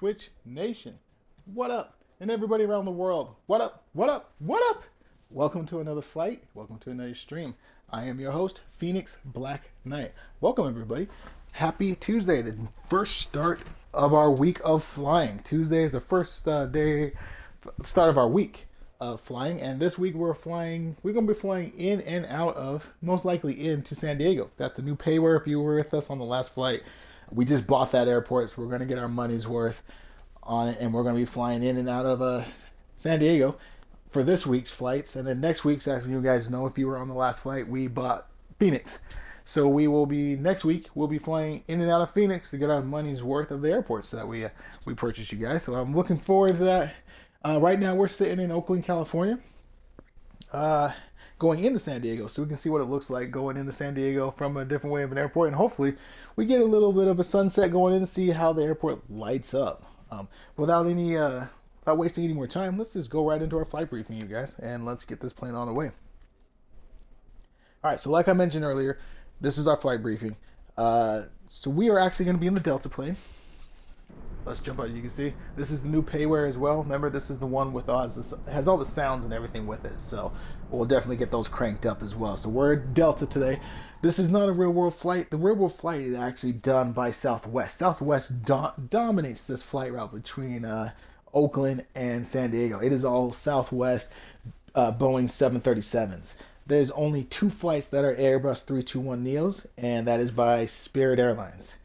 Twitch Nation. What up? And everybody around the world. What up? What up? What up? Welcome to another flight. Welcome to another stream. I am your host, Phoenix Black Knight. Welcome, everybody. Happy Tuesday, the first start of our week of flying. Tuesday is the first start of our week of flying, and this week we're going to be flying in and out of, most likely into San Diego. That's a new payware if you were with us on the last flight. We just bought that airport, so we're going to get our money's worth on it, and we're going to be flying in and out of San Diego for this week's flights. And then next week's, as you guys know, if you were on the last flight, we bought Phoenix. So next week, we'll be flying in and out of Phoenix to get our money's worth of the airports that we purchased, you guys. So I'm looking forward to that. Right now, we're sitting in Oakland, California, going into San Diego, so we can see what it looks like going into San Diego from a different way of an airport, and hopefully we get a little bit of a sunset going in to see how the airport lights up. Without wasting any more time, let's just go right into our flight briefing, you guys, and let's get this plane on the way. All right, so like I mentioned earlier, this is our flight briefing. So we are actually going to be in the Delta plane. Let's jump out. You can see this is the new payware as well. Remember, this is the one with has all the sounds and everything with it. So we'll definitely get those cranked up as well. So we're at Delta today. This is not a real world flight. The real world flight is actually done by Southwest. Southwest dominates this flight route between Oakland and San Diego. It is all Southwest Boeing 737s. There's only two flights that are Airbus 321neos, and that is by Spirit Airlines.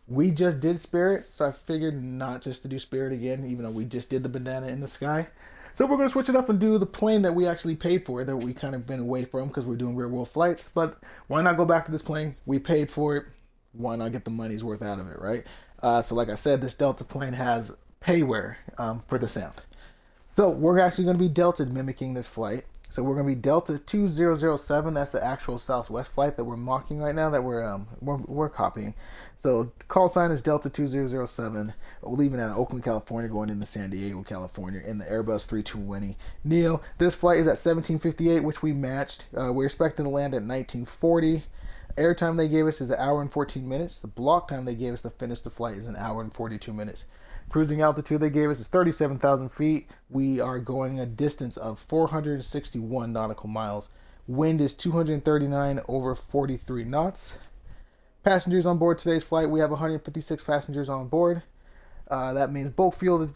We just did Spirit, so I figured not just to do Spirit again, even though we just did the banana in the sky. So we're going to switch it up and do the plane that we actually paid for, that we kind of been away from because we're doing real world flights. But why not go back to this plane? We paid for it. Why not get the money's worth out of it, right? So like I said, this Delta plane has payware for the sound. So we're actually going to be Delta mimicking this flight. So we're going to be Delta 2007. That's the actual Southwest flight that we're mocking right now, that we're copying. So call sign is Delta 2007. We're leaving out of Oakland, California, going into San Diego, California, in the Airbus 320neo. This flight is at 17:58, which we matched. We're expecting to land at 19:40. Airtime they gave us is 1 hour and 14 minutes. The block time they gave us to finish the flight is 1 hour and 42 minutes. Cruising altitude they gave us is 37,000 feet. We are going a distance of 461 nautical miles. Wind is 239 over 43 knots. Passengers on board today's flight, we have 156 passengers on board. That means bulk fuel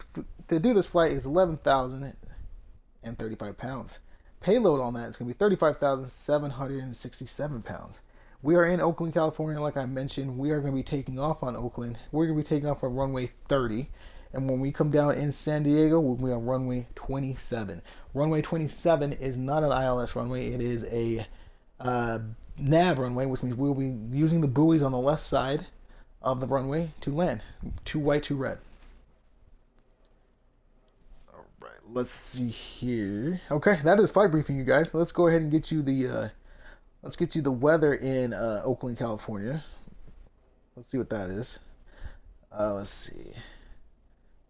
to do this flight is 11,035 pounds. Payload on that is going to be 35,767 pounds. We are in Oakland, California, like I mentioned. We are going to be taking off on Oakland. We're going to be taking off on runway 30. And when we come down in San Diego, we'll be on runway 27. Runway 27 is not an ILS runway. It is a nav runway, which means we'll be using the buoys on the left side of the runway to land. 2 white, 2 red. All right, let's see here. Okay, that is flight briefing, you guys. Let's go ahead and get you the weather in Oakland, California. Let's see what that is. Let's see.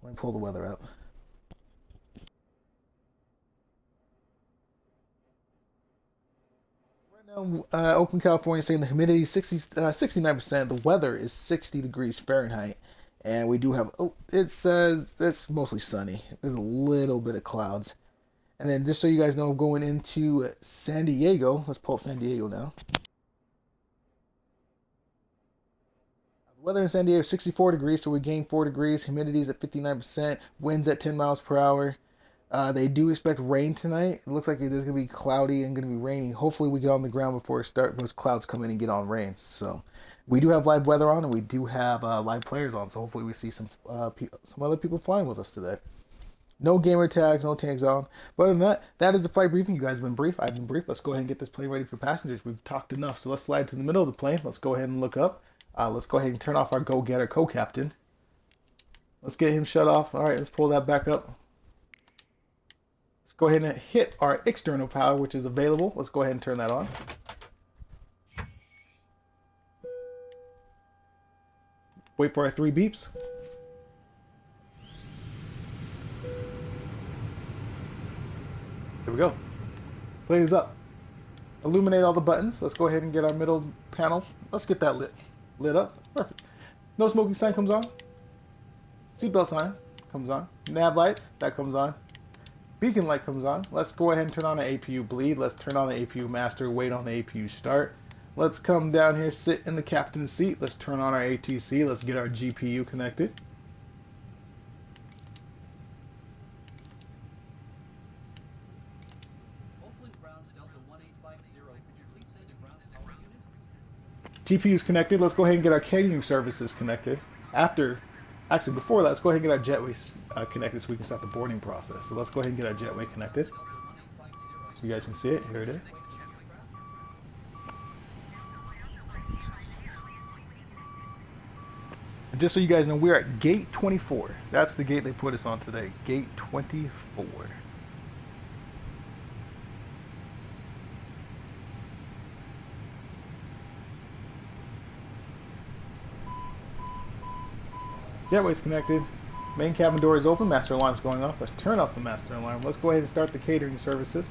Let me pull the weather up. Right now, Oakland, California, saying the humidity is 69%. The weather is 60 degrees Fahrenheit. And we do have, it says it's mostly sunny. There's a little bit of clouds. And then just so you guys know, going into San Diego, let's pull up San Diego now. The weather in San Diego is 64 degrees, so we gained 4 degrees. Humidity is at 59%. Winds at 10 miles per hour. They do expect rain tonight. It looks like it is going to be cloudy and going to be raining. Hopefully we get on the ground before those clouds come in and get on rain. So we do have live weather on, and we do have live players on. So hopefully we see some other people flying with us today. No gamer tags, no tags on. But other than that, that is the flight briefing. You guys have been brief. I've been brief. Let's go ahead and get this plane ready for passengers. We've talked enough, so let's slide to the middle of the plane. Let's go ahead and look up. Let's go ahead and turn off our go-getter co-captain. Let's get him shut off. All right, let's pull that back up. Let's go ahead and hit our external power, which is available. Let's go ahead and turn that on. Wait for our 3 beeps. Here we go. Plane is up. Illuminate all the buttons. Let's go ahead and get our middle panel. Let's get that lit up. Perfect. No smoking sign comes on. Seatbelt sign. comes on. Nav lights, that comes on. Beacon light comes on. Let's go ahead and turn on the APU bleed. Let's turn on the APU master, wait on the APU start. Let's come down here, sit in the captain's seat. Let's turn on our ATC. Let's get our GPU connected. GPU is connected. Let's go ahead and get our catering services connected. Actually, before that, let's go ahead and get our jetways connected so we can start the boarding process. So let's go ahead and get our jetway connected. So you guys can see it. Here it is. And just so you guys know, we're at gate 24. That's the gate they put us on today. Gate 24. Jetway's connected. Main cabin door is open. Master alarm's going off. Let's turn off the master alarm. Let's go ahead and start the catering services.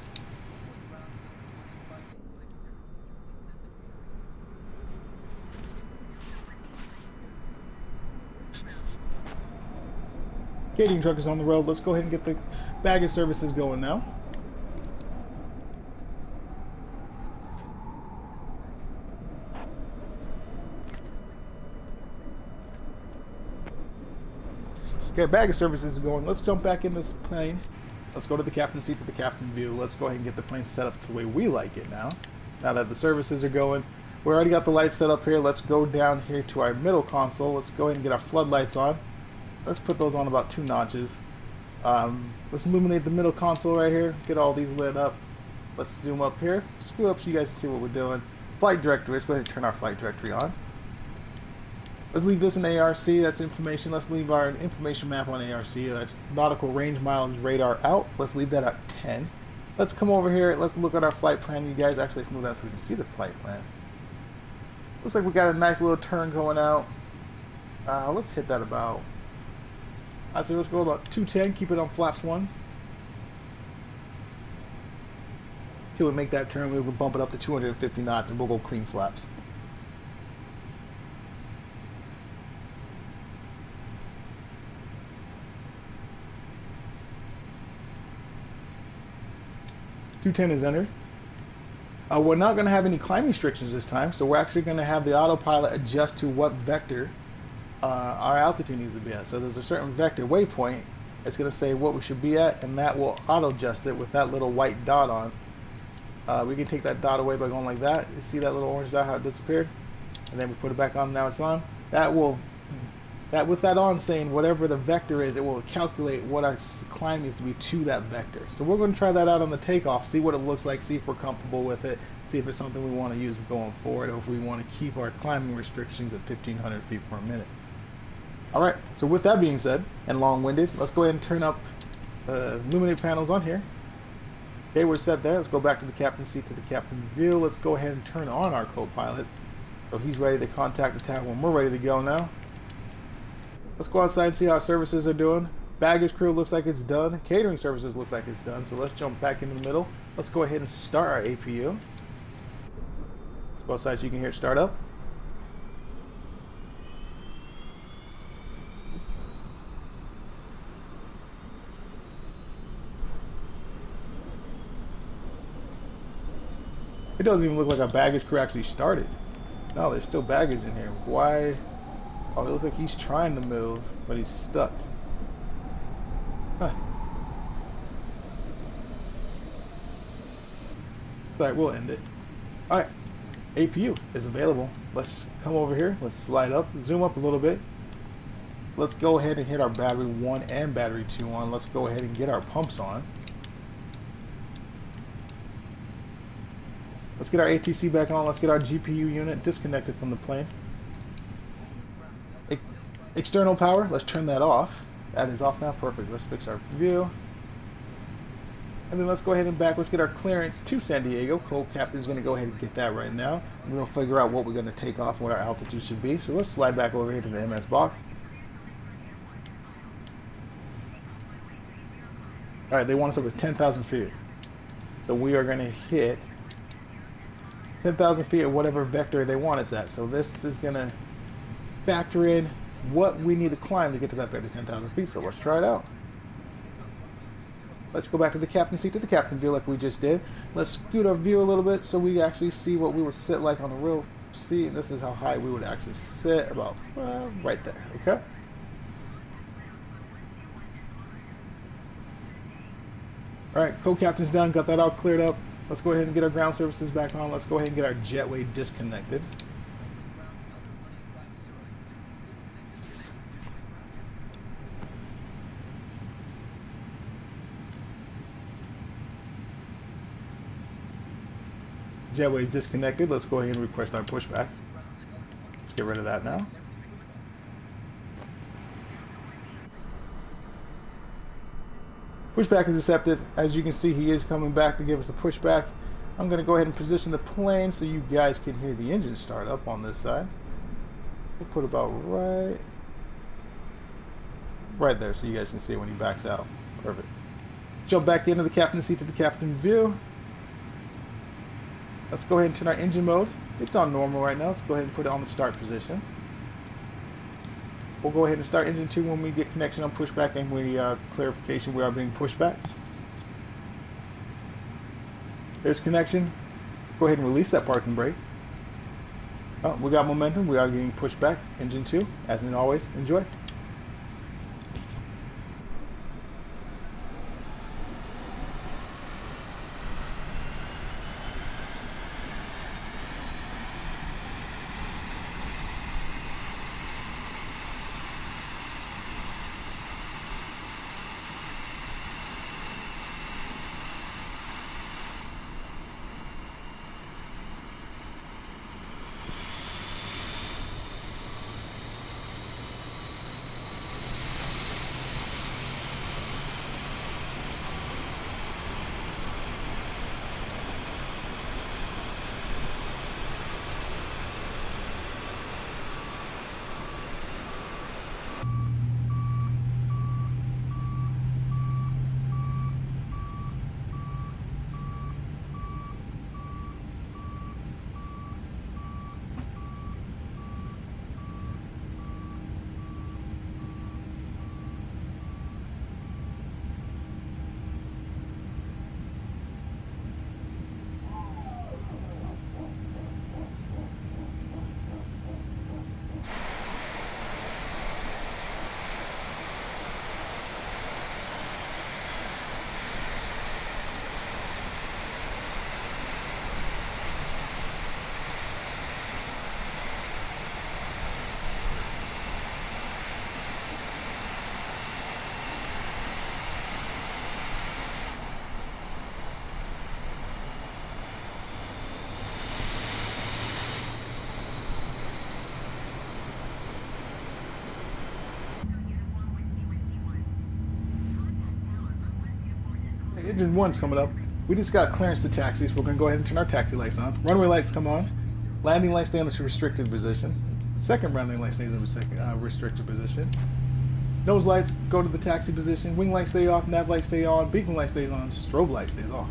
Catering truck is on the road. Let's go ahead and get the baggage services going now. Okay, baggage services is going. Let's jump back in this plane. Let's go to the captain's seat, to the captain view. Let's go ahead and get the plane set up the way we like it now. Now that the services are going, we already got the lights set up here. Let's go down here to our middle console. Let's go ahead and get our floodlights on. Let's put those on about 2 notches. Let's illuminate the middle console right here. Get all these lit up. Let's zoom up here. Scoot up so you guys can see what we're doing. Flight directory. Let's go ahead and turn our flight directory on. Let's leave this in ARC, that's information. Let's leave our information map on ARC. That's nautical range miles radar out. Let's leave that at 10. Let's come over here. Let's look at our flight plan. You guys, actually, let's move that so we can see the flight plan. Looks like we got a nice little turn going out. Let's hit that about, I'd say let's go about 210. Keep it on flaps 1. Till we make that turn, we'll bump it up to 250 knots and we'll go clean flaps. .210 is entered. We're not going to have any climbing restrictions this time, so we're actually going to have the autopilot adjust to what vector our altitude needs to be at. So there's a certain vector waypoint. It's going to say what we should be at, and that will auto-adjust it with that little white dot on. We can take that dot away by going like that. You see that little orange dot, how it disappeared? And then we put it back on, now it's on. With that on saying whatever the vector is, it will calculate what our climb needs to be to that vector. So we're going to try that out on the takeoff, see what it looks like, see if we're comfortable with it, see if it's something we want to use going forward, or if we want to keep our climbing restrictions at 1,500 feet per minute. Alright, so with that being said, and long-winded, let's go ahead and turn up the illuminate panels on here. Okay, we're set there. Let's go back to the captain's seat, to the captain view. Let's go ahead and turn on our co-pilot. So he's ready to contact the tower when we're ready to go now. Let's go outside and see how our services are doing. Baggage crew looks like it's done. Catering services looks like it's done. So let's jump back into the middle. Let's go ahead and start our APU. Let's go outside so you can hear it start up. It doesn't even look like our baggage crew actually started. No, there's still baggage in here. Why? Oh, it looks like he's trying to move, but he's stuck. Huh. Alright, we'll end it. Alright, APU is available. Let's come over here. Let's slide up, zoom up a little bit. Let's go ahead and hit our battery 1 and battery 2 on. Let's go ahead and get our pumps on. Let's get our ATC back on. Let's get our GPU unit disconnected from the plane. External power, let's turn that off. That is off now, perfect. Let's fix our view. And then let's go ahead and back, let's get our clearance to San Diego. Co-captain is going to go ahead and get that right now. And we'll figure out what we're going to take off and what our altitude should be. So let's slide back over here to the MS box. Alright, they want us up at 10,000 feet. So we are going to hit 10,000 feet at whatever vector they want us at. So this is going to factor in what we need to climb to get to that 10,000 feet. So let's try it out. Let's go back to the captain seat, to the captain view like we just did. Let's scoot our view a little bit so we actually see what we would sit like on a real seat. And this is how high we would actually sit, about right there, okay? All right, co-captain's done, got that all cleared up. Let's go ahead and get our ground services back on. Let's go ahead and get our jetway disconnected. Jetway is disconnected. Let's go ahead and request our pushback. Let's get rid of that now. Pushback is accepted. As you can see, he is coming back to give us a pushback. I'm going to go ahead and position the plane so you guys can hear the engine start up on this side. We'll put about right there so you guys can see when he backs out. Perfect. Jump back into the captain's seat to the captain view. Let's go ahead and turn our engine mode. It's on normal right now. Let's go ahead and put it on the start position. We'll go ahead and start engine 2 when we get connection on pushback and we clarification we are being pushed back. There's connection. Go ahead and release that parking brake. Oh, we got momentum. We are getting pushed back. Engine 2, as in always. Enjoy. Engine 1's coming up. We just got clearance to taxi, so we're going to go ahead and turn our taxi lights on. Runway lights come on. Landing lights stay in the restricted position. Second landing light stays in the restricted position. Nose lights go to the taxi position. Wing lights stay off. Nav lights stay on. Beacon light stays on. Strobe light stays off.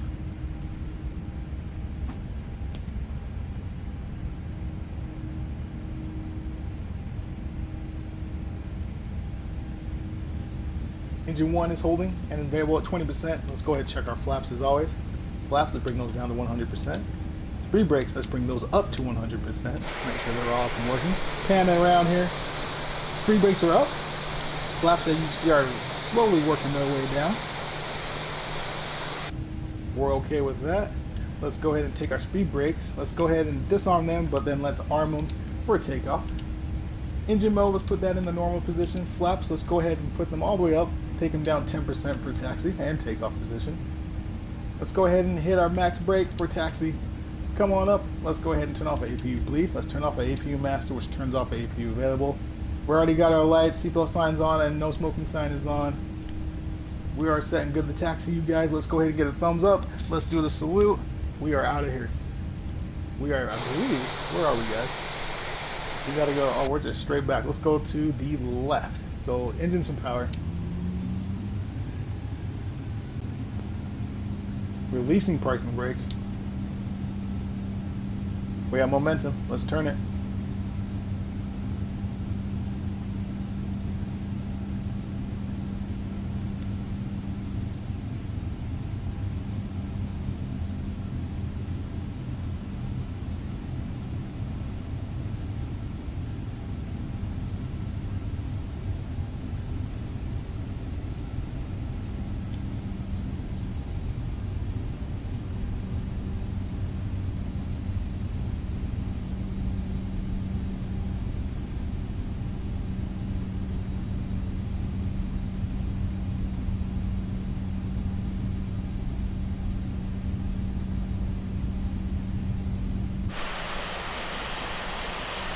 Engine 1 is holding and available at 20%. Let's go ahead and check our flaps as always. Flaps, let's bring those down to 100%. Speed brakes, let's bring those up to 100%. Make sure they're all up and working. Pan around here. Speed brakes are up. Flaps, as you see, are slowly working their way down. We're okay with that. Let's go ahead and take our speed brakes. Let's go ahead and disarm them, but then let's arm them for a takeoff. Engine mode, let's put that in the normal position. Flaps, let's go ahead and put them all the way up. Take them down 10% for taxi and takeoff position. Let's go ahead and hit our max brake for taxi. Come on up. Let's go ahead and turn off our APU bleed. Let's turn off our APU master, which turns off our APU available. We already got our lights, seatbelt signs on, and no smoking sign is on. We are set and good to taxi, you guys. Let's go ahead and get a thumbs up. Let's do the salute. We are out of here. We are, I believe, where are we, guys? We gotta go, oh, we're just straight back. Let's go to the left. So, engine some power. Releasing parking brake. We have momentum. Let's turn it.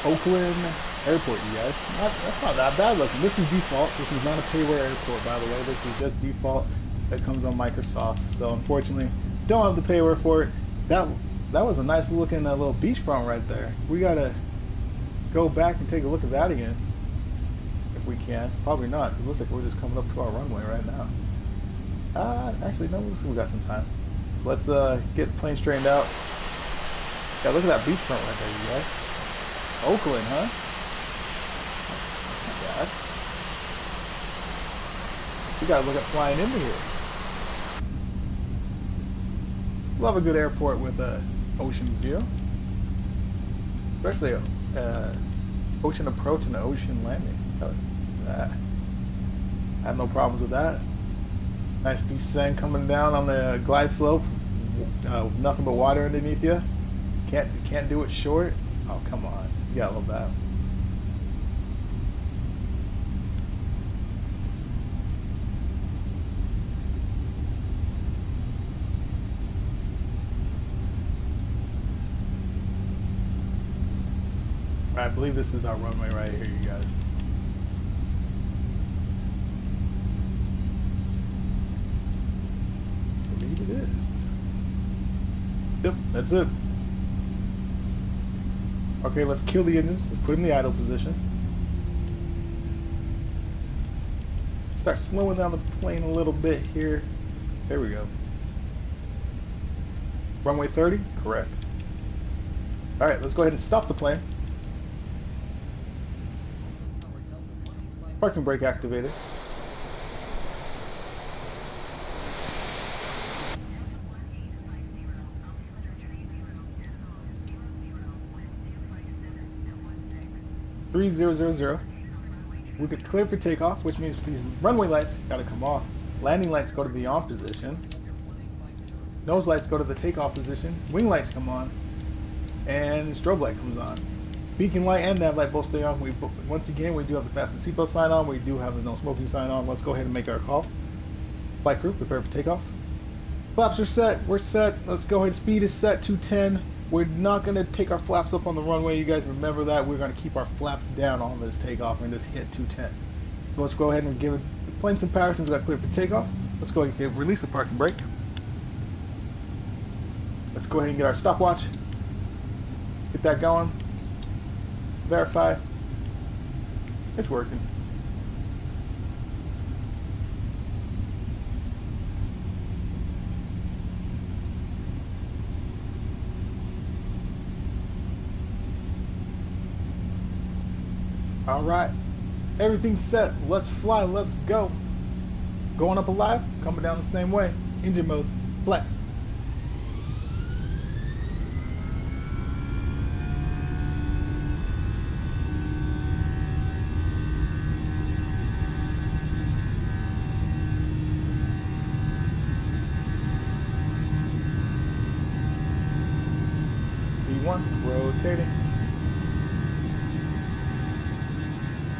Oakland Airport, you guys. That's not that bad looking. This is default. This is not a payware airport, by the way. This is just default that comes on Microsoft. So unfortunately, don't have the payware for it. That was a nice looking little beachfront right there. We gotta go back and take a look at that again, if we can. Probably not. It looks like we're just coming up to our runway right now. Actually, no. Looks like we got some time. Let's get the plane straightened out. Yeah, look at that beachfront right there, you guys. Oakland, huh? That's not bad. We gotta look at flying into here. Love a good airport with a ocean view, especially ocean approach and the ocean landing. I have no problems with that. Nice descent coming down on the glide slope. Nothing but water underneath you. Can't do it short. Oh, come on. You gotta love that. I believe this is our runway right here, you guys. I believe it is. Yep, that's it. Okay, let's kill the engines. Let's put them in the idle position. Start slowing down the plane a little bit here. There we go. Runway 30? Correct. Alright, let's go ahead and stop the plane. Parking brake activated. (3000). We get cleared for takeoff, which means these runway lights gotta come off. Landing lights go to the on position. Nose lights go to the takeoff position. Wing lights come on, and strobe light comes on. Beacon light and nav light both stay on. Once again, we do have the fasten seatbelt sign on. We do have the no smoking sign on. Let's go ahead and make our call. Flight crew, prepare for takeoff. Flaps are set. We're set. Let's go ahead. Speed is set to 10. We're not going to take our flaps up on the runway. You guys remember that. We're going to keep our flaps down on this takeoff and just hit 210. So let's go ahead and give the plane some power since we got cleared for takeoff. Let's go ahead and release the parking brake. Let's go ahead and get our stopwatch. Get that going. Verify. It's working. All right, everything's set. Let's fly. Let's go. Going up alive, coming down the same way. Engine mode, flex. V1, rotating.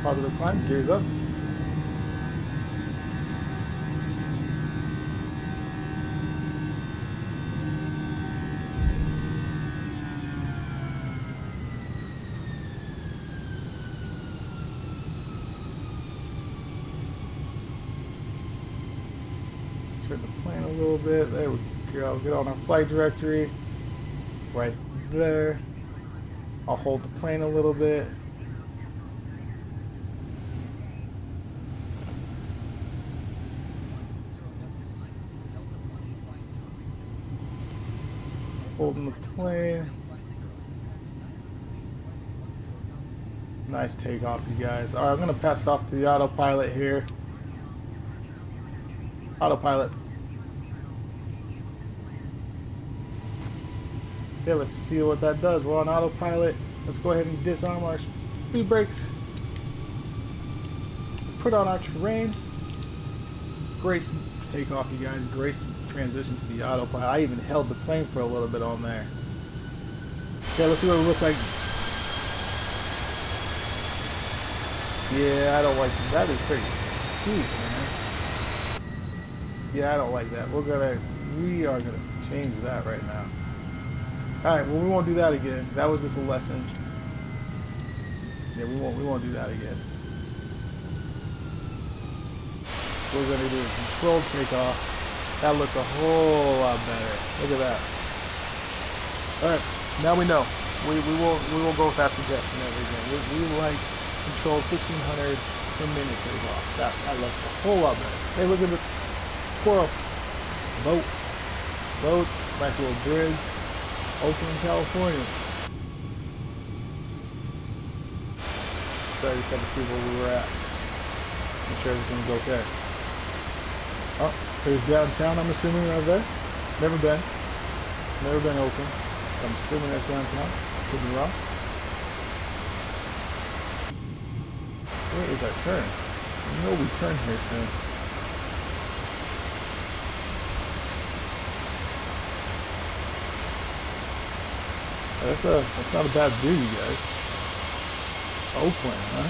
Positive climb, gears up. Turn the plane a little bit. There we go. Get on our flight directory. Right there. I'll hold the plane a little bit. Holding the plane. Nice takeoff, you guys. Alright, I'm going to pass it off to the autopilot here. Autopilot. Okay, let's see what that does. We're on autopilot. Let's go ahead and disarm our speed brakes. Put on our terrain. Great takeoff, you guys. Great transition to the autopilot. I even held the plane for a little bit on there. Okay, let's see what it looks like. Yeah, I don't like that. That is pretty steep, man. Yeah, I don't like that. We are gonna change that right now. Alright, well, we won't do that again. That was just a lesson. Yeah, we won't do that again. We're gonna do a controlled takeoff. That looks a whole lot better. Look at that. Alright, now we know. We won't go fast suggestion ever again. We like controlled 1500 per minute takeoff. That looks a whole lot better. Hey, look at the squirrel. Boat. Boats. Nice little bridge. Oakland, California. So I just had to see where we were at. Make sure everything's okay. Oh, there's downtown, I'm assuming, right there. Never been. Never been Oakland. I'm assuming that's downtown. Could be wrong. Where is our turn? I know we turn here soon. That's not a bad view, you guys. Oakland, huh?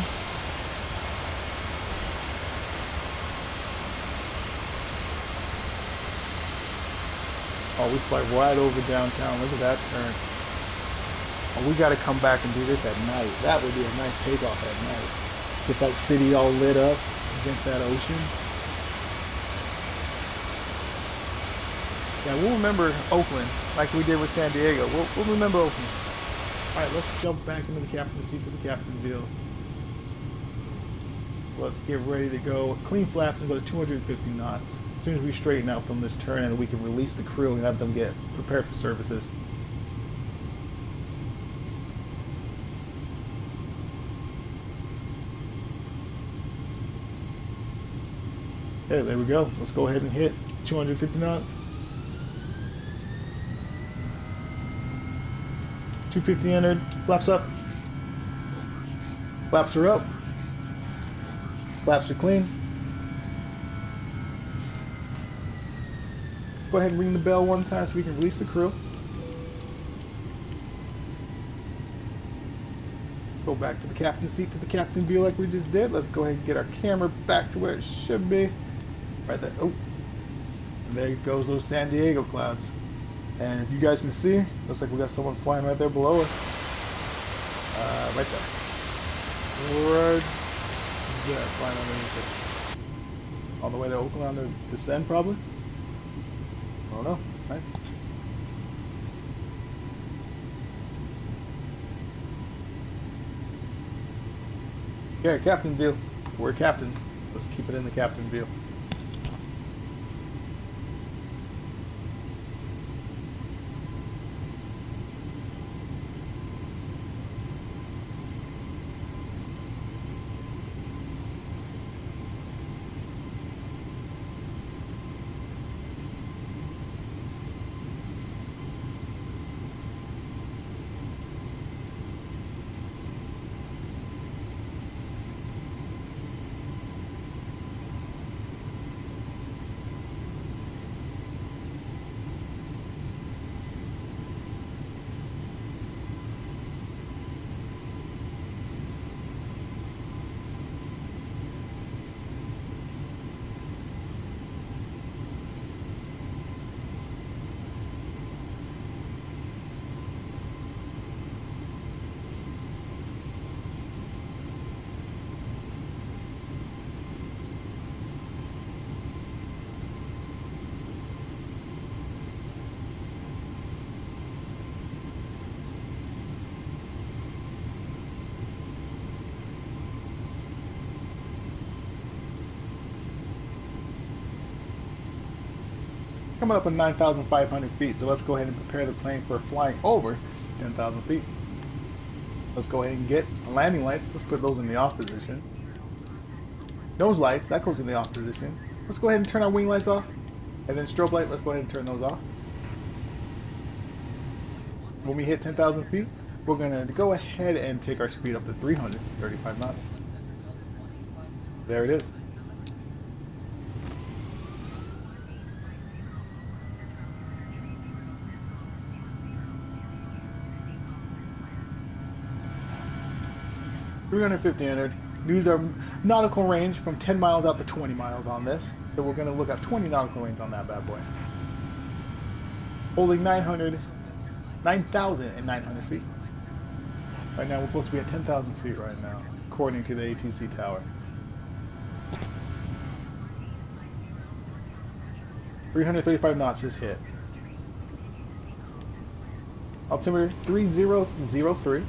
Oh, we fly right over downtown. Look at that turn. Oh, we got to come back and do this at night. That would be a nice takeoff at night. Get that city all lit up against that ocean. Yeah, we'll remember Oakland like we did with San Diego. We'll remember Oakland. All right, let's jump back into the captain's seat to the captain deal. Let's get ready to go. Clean flaps and go to 250 knots. As soon as we straighten out from this turn, and we can release the crew and have them get prepared for services. Yeah, there we go. Let's go ahead and hit 250 knots. 250 entered. Flaps up. Flaps are up. Flaps are clean. Go ahead and ring the bell one time so we can release the crew. Go back to the captain's seat to the captain view like we just did. Let's go ahead and get our camera back to where it should be. Right there. Oh, and there goes those San Diego clouds. And if you guys can see, looks like we got someone flying right there below us. Right there. Right there, flying underneath us. On the way to Oakland on the descent, probably. I don't know. Nice. Okay, captain view. We're captains. Let's keep it in the captain view. Coming up at 9,500 feet, so let's go ahead and prepare the plane for flying over 10,000 feet. Let's go ahead and get the landing lights. Let's put those in the off position. Nose lights, that goes in the off position. Let's go ahead and turn our wing lights off. And then strobe light, let's go ahead and turn those off. When we hit 10,000 feet, we're going to go ahead and take our speed up to 335 knots. There it is. $350 entered. Use our nautical range from 10 miles out to 20 miles on this. So we're going to look at 20 nautical range on that bad boy. Holding 9,900 feet. Right now, we're supposed to be at 10,000 feet right now, according to the ATC tower. 335 knots just hit. Altimeter 3003.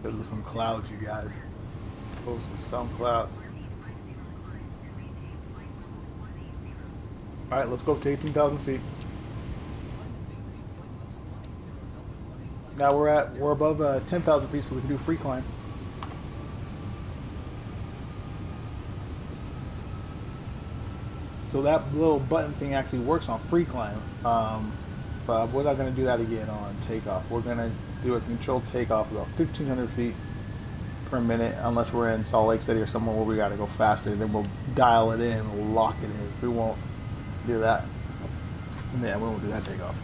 Those are some clouds, you guys. Those are some clouds. Alright, let's go up to 18,000 feet. Now we're above 10,000 feet, so we can do free climb. So that little button thing actually works on free climb. But we're not going to do that again on takeoff. We're going to do a controlled takeoff about 1,500 feet per minute, unless we're in Salt Lake City or somewhere where we got to go faster. Then we'll dial it in, we'll lock it in. We won't do that. Yeah, we won't do that takeoff.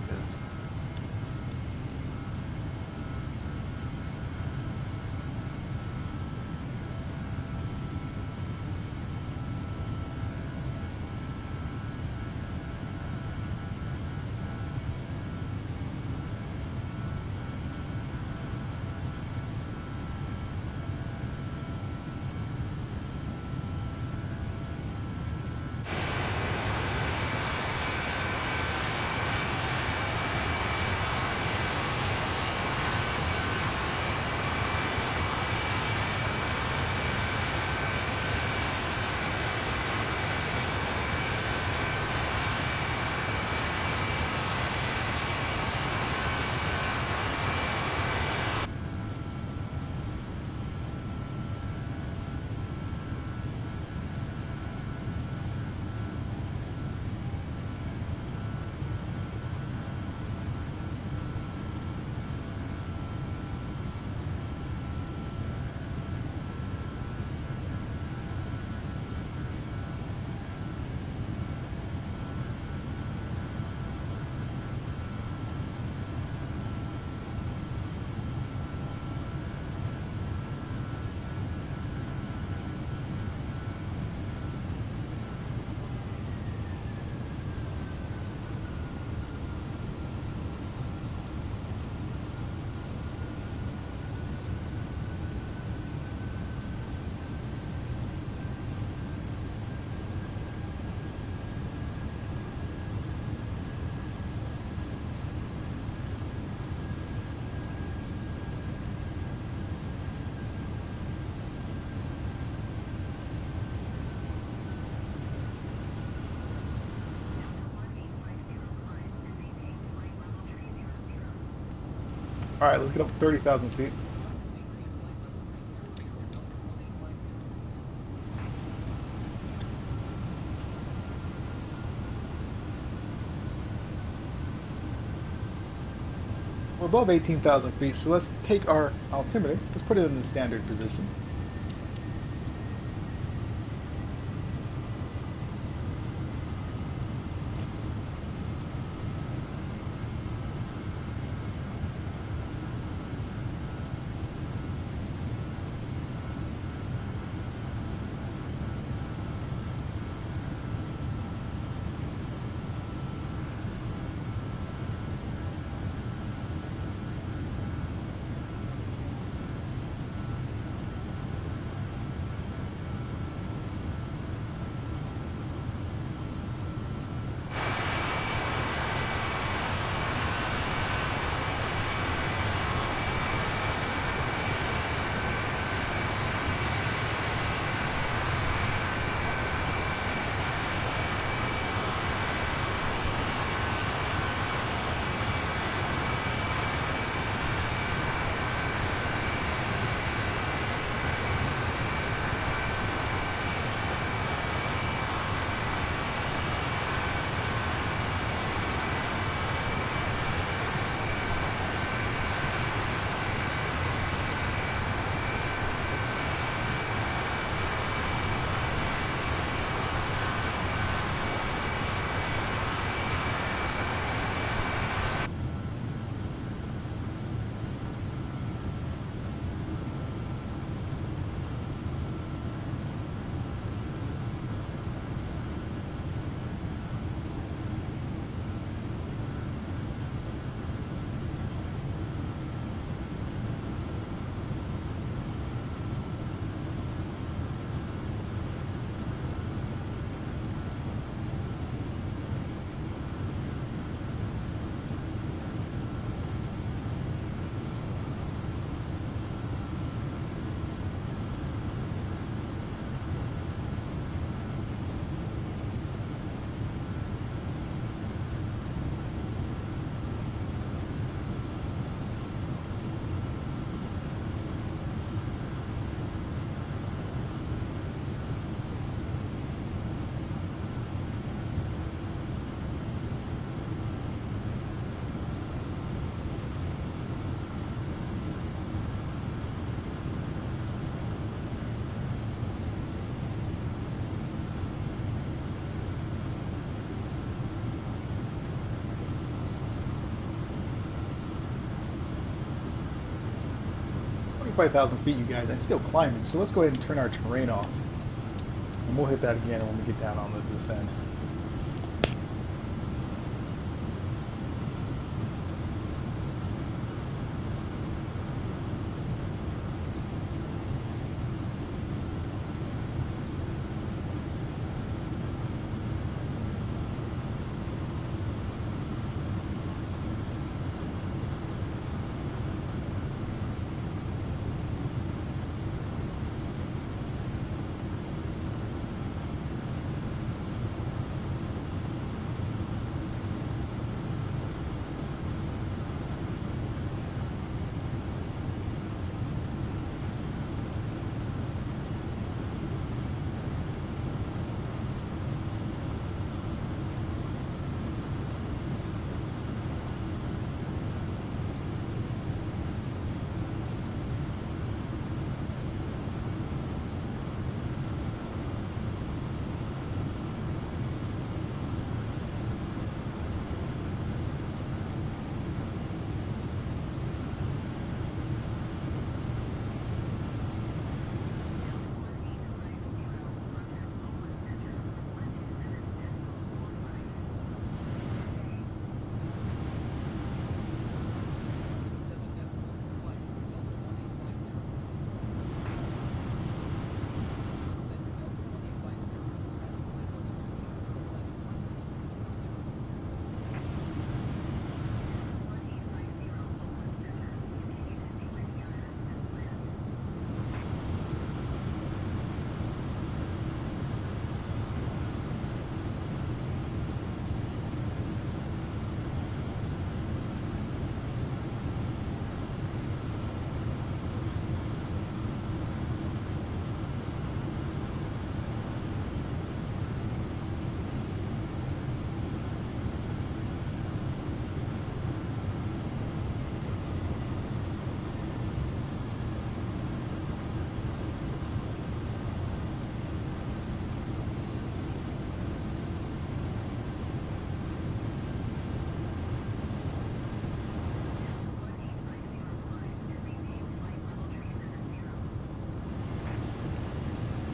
Alright, let's get up to 30,000 feet. We're above 18,000 feet, so let's take our altimeter, let's put it in the standard position. by 1,000 feet, you guys, and still climbing. So let's go ahead and turn our terrain off. And we'll hit that again when we get down on the descent.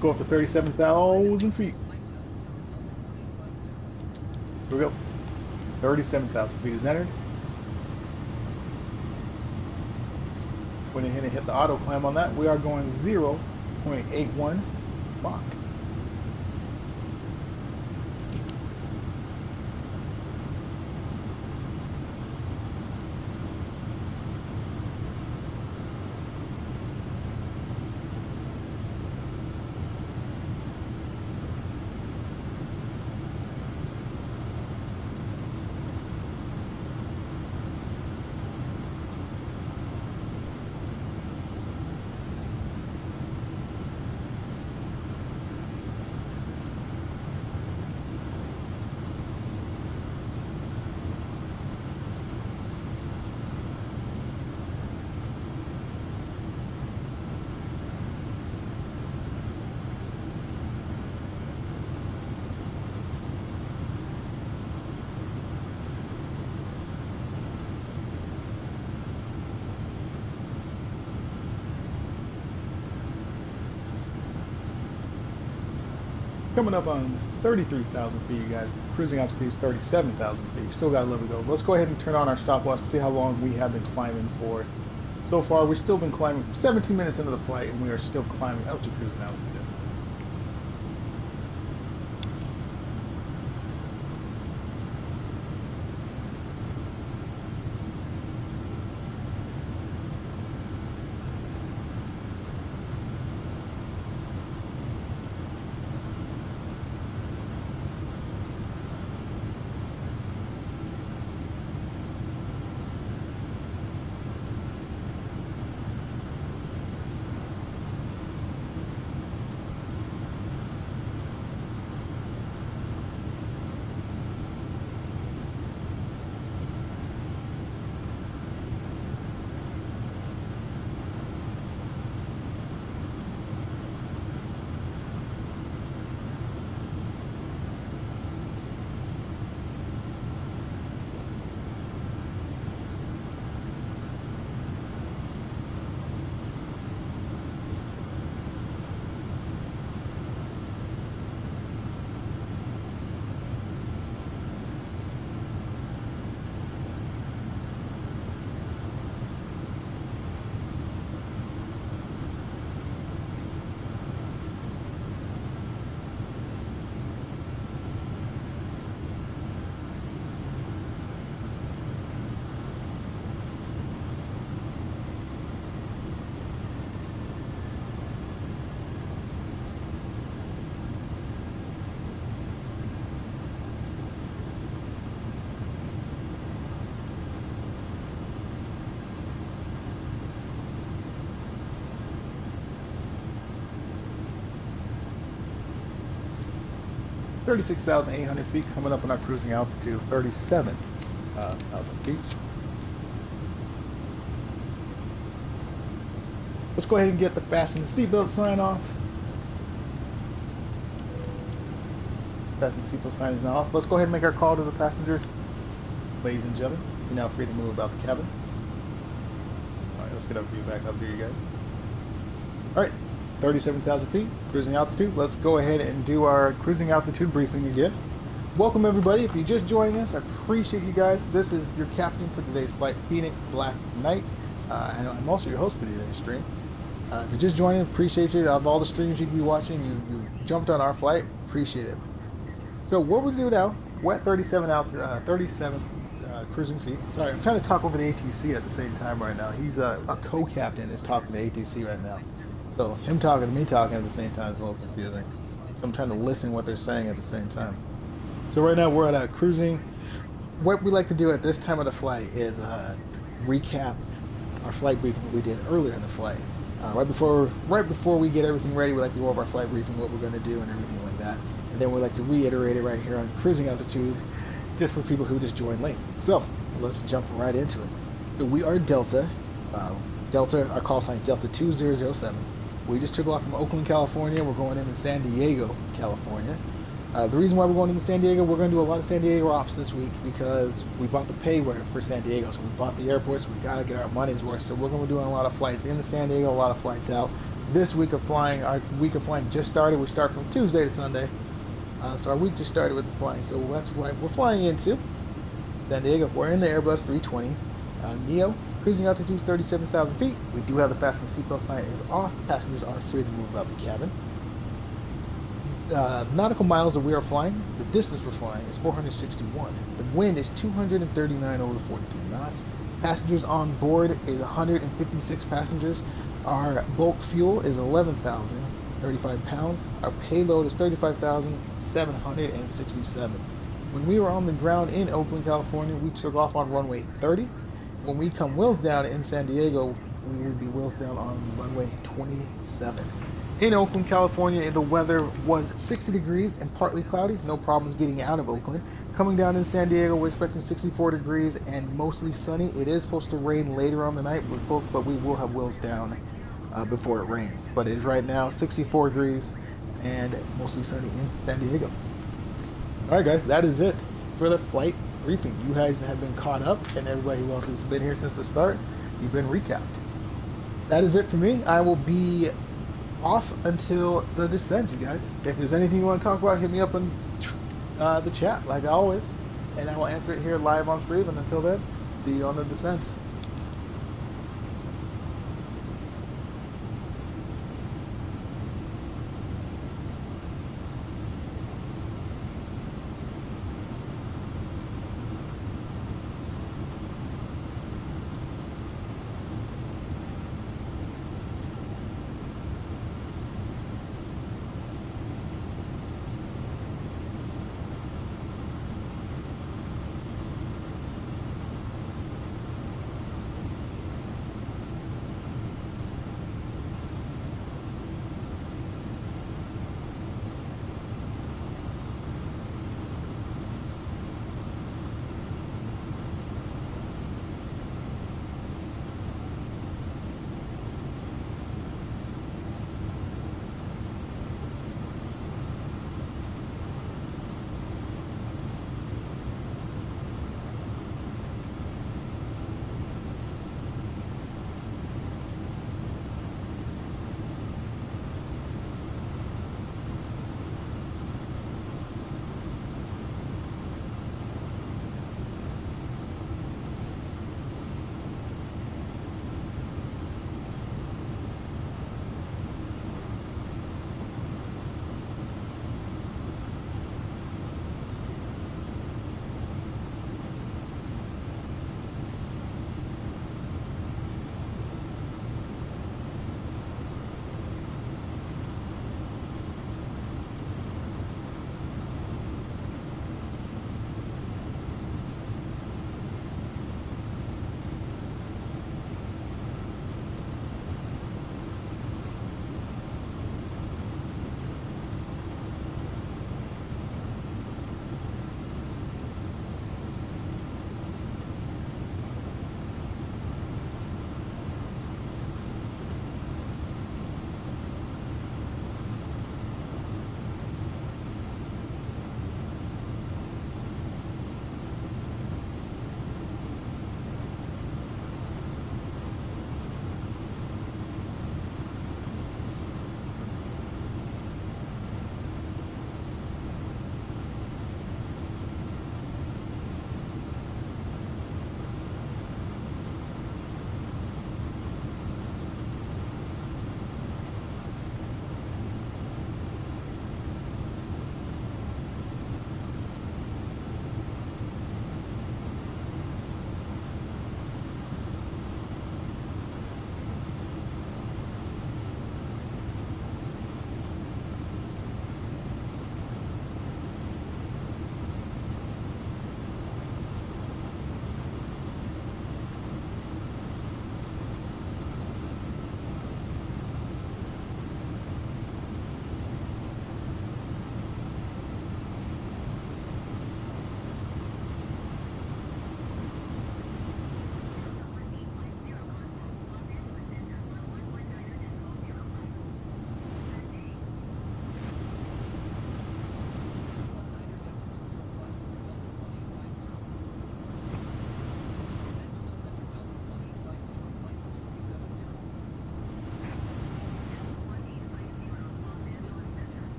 Go up to 37,000 feet. Here we go. 37,000 feet is entered. When you hit the auto climb on that, we are going 0.81 Mach. Coming up on 33,000 feet, you guys. Cruising altitude is 37,000 feet. Still got a little bit to go. Let's go ahead and turn on our stopwatch to see how long we have been climbing for. So far, we've still been climbing 17 minutes into the flight, and we are still climbing up to cruising altitude. 36,800 feet, coming up on our cruising altitude of 37,000 feet. Let's go ahead and get the fasten the seatbelt sign off. Fasten the seatbelt sign is now off. Let's go ahead and make our call to the passengers. Ladies and gentlemen, you're now free to move about the cabin. Alright, let's get up view back up here, you guys. Alright, 37,000 feet, cruising altitude. Let's go ahead and do our cruising altitude briefing again. Welcome everybody. If you're just joining us, I appreciate you guys. This is your captain for today's flight, Phoenix Black Knight. And I'm also your host for today's stream. If you're just joining, appreciate you. Of all the streams you can be watching, you jumped on our flight. Appreciate it. So what we do now, we're at 37 cruising feet. Sorry, I'm trying to talk over the ATC at the same time right now. He's a co-captain is talking to ATC right now. So him talking to me talking at the same time is a little confusing. So I'm trying to listen what they're saying at the same time. So right now we're at a cruising. What we like to do at this time of the flight is recap our flight briefing that we did earlier in the flight. Right before we get everything ready, we like to go over our flight briefing, what we're going to do, and everything like that. And then we like to reiterate it right here on cruising altitude, just for people who just joined late. So let's jump right into it. So we are Delta. Delta, our call sign is Delta 2007. We just took off from Oakland, California. We're going into San Diego, California. The reason why we're going into San Diego, we're going to do a lot of San Diego ops this week because we bought the payware for San Diego. So we bought the airport, so we got to get our money's worth. So we're going to be doing a lot of flights into San Diego, a lot of flights out. This week of flying, our week of flying just started. We start from Tuesday to Sunday. So our week just started with the flying. So that's why we're flying into San Diego. We're in the Airbus 320neo. Cruising altitude is 37,000 feet. We do have the fasten seatbelt sign is off. Passengers are free to move about the cabin. Nautical miles that we are flying, the distance we're flying is 461. The wind is 239 over 43 knots. Passengers on board is 156 passengers. Our bulk fuel is 11,035 pounds. Our payload is 35,767. When we were on the ground in Oakland, California, we took off on runway 30. When we come wheels down in San Diego, we will be wheels down on runway 27. In Oakland, California, the weather was 60 degrees and partly cloudy. No problems getting out of Oakland. Coming down in San Diego, we're expecting 64 degrees and mostly sunny. It is supposed to rain later on the night, but we will have wheels down before it rains. But it is right now 64 degrees and mostly sunny in San Diego. Alright guys, that is it for the flight briefing. You guys have been caught up, and everybody who else has been here since the start, you've been recapped. That is it for me. I will be off until the descent, you guys. If there's anything you want to talk about, hit me up in the chat like always, and I will answer it here live on stream. And until then, see you on the descent.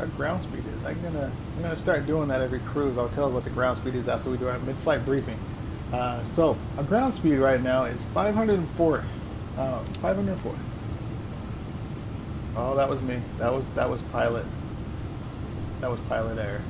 our ground speed is. I'm gonna start doing that every cruise. I'll tell what the ground speed is after we do our mid-flight briefing. So our ground speed right now is 504. 504. Oh, that was me. That was pilot. That was pilot error.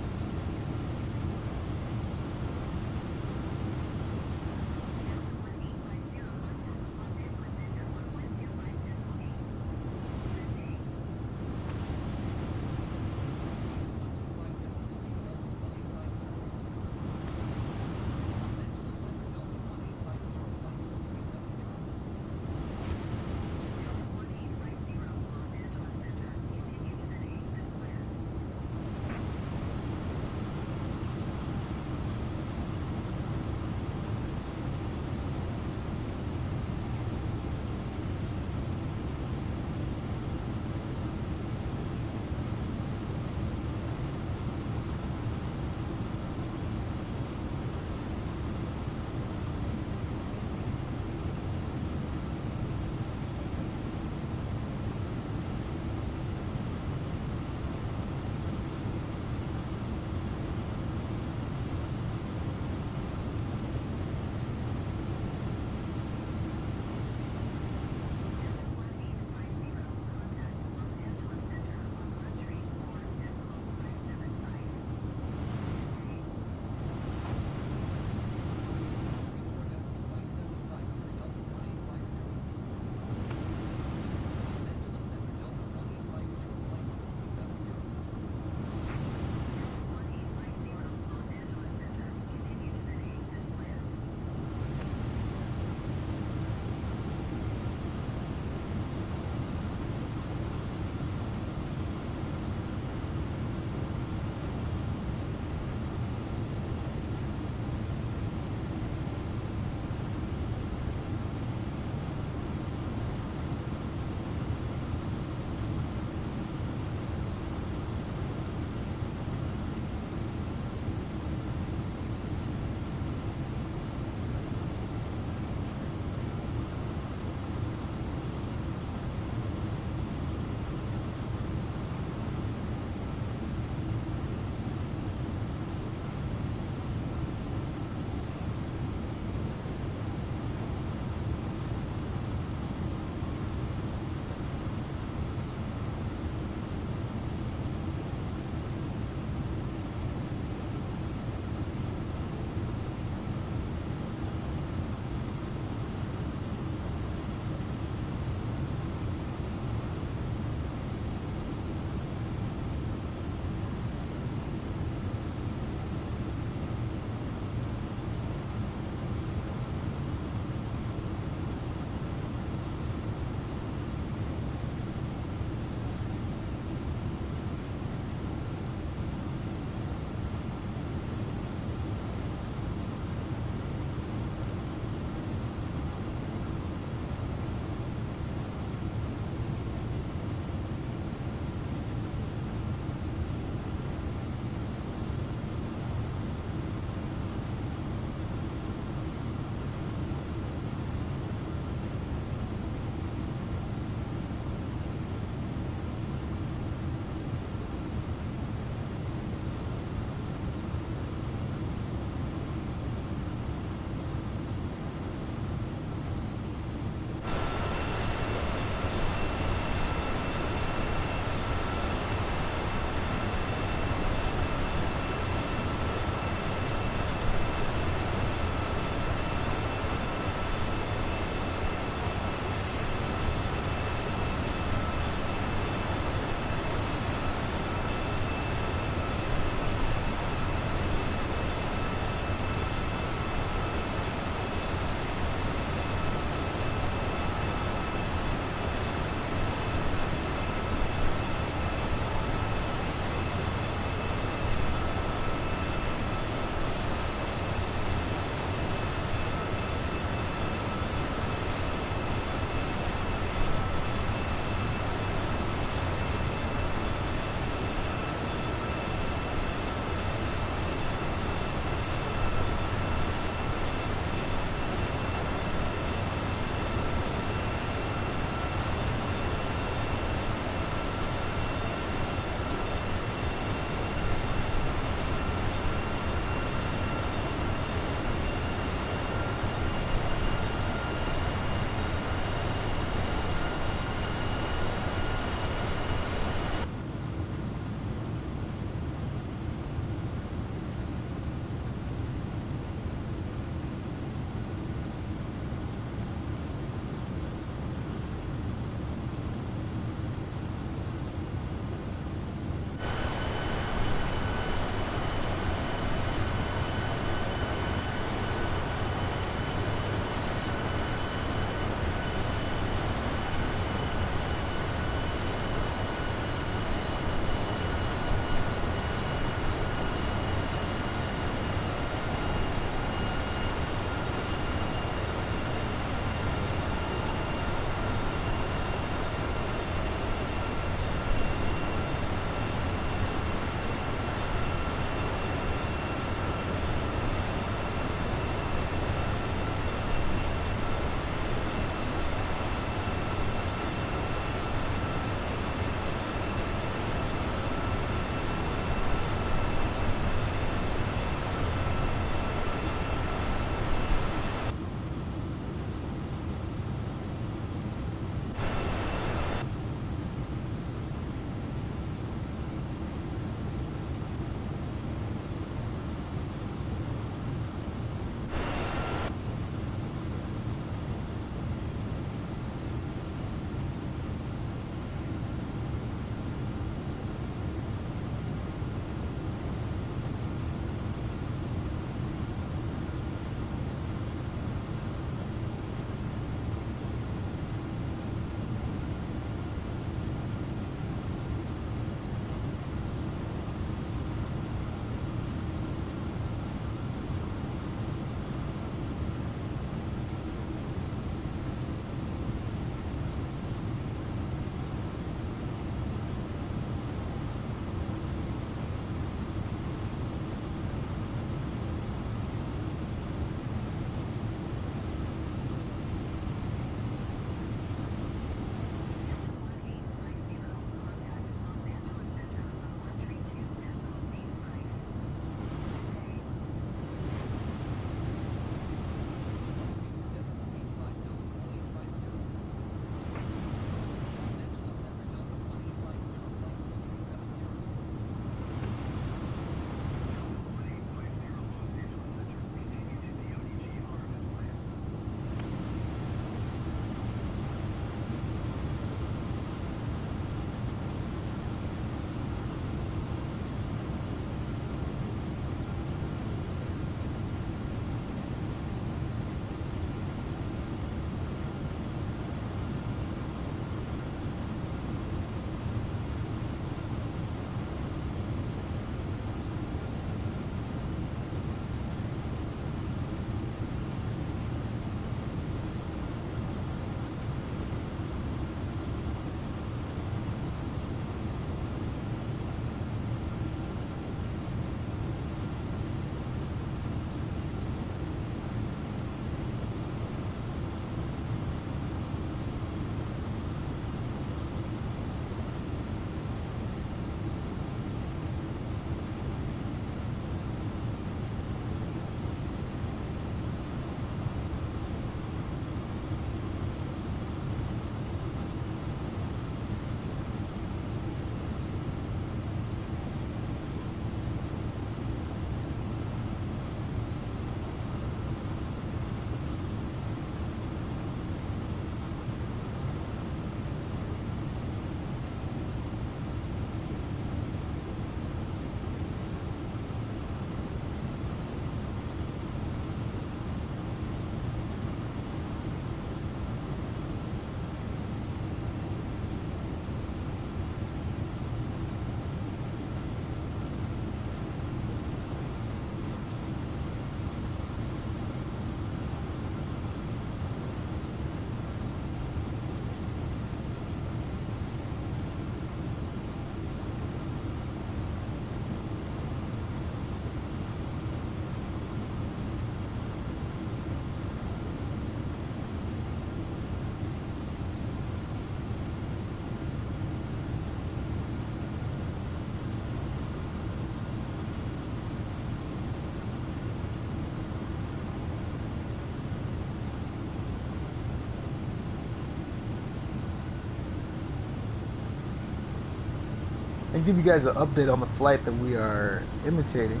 and give you guys an update on the flight that we are imitating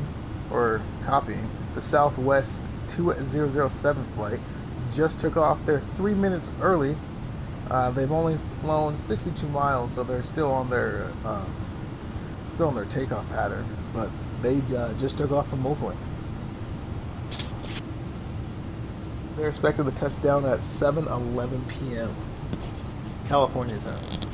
or copying. The Southwest 2007 flight just took off. They're 3 minutes early. They've only flown 62 miles, so they're still on their takeoff pattern. But they just took off from Oakland. They're expected to touch down at 7:11 p.m. California time.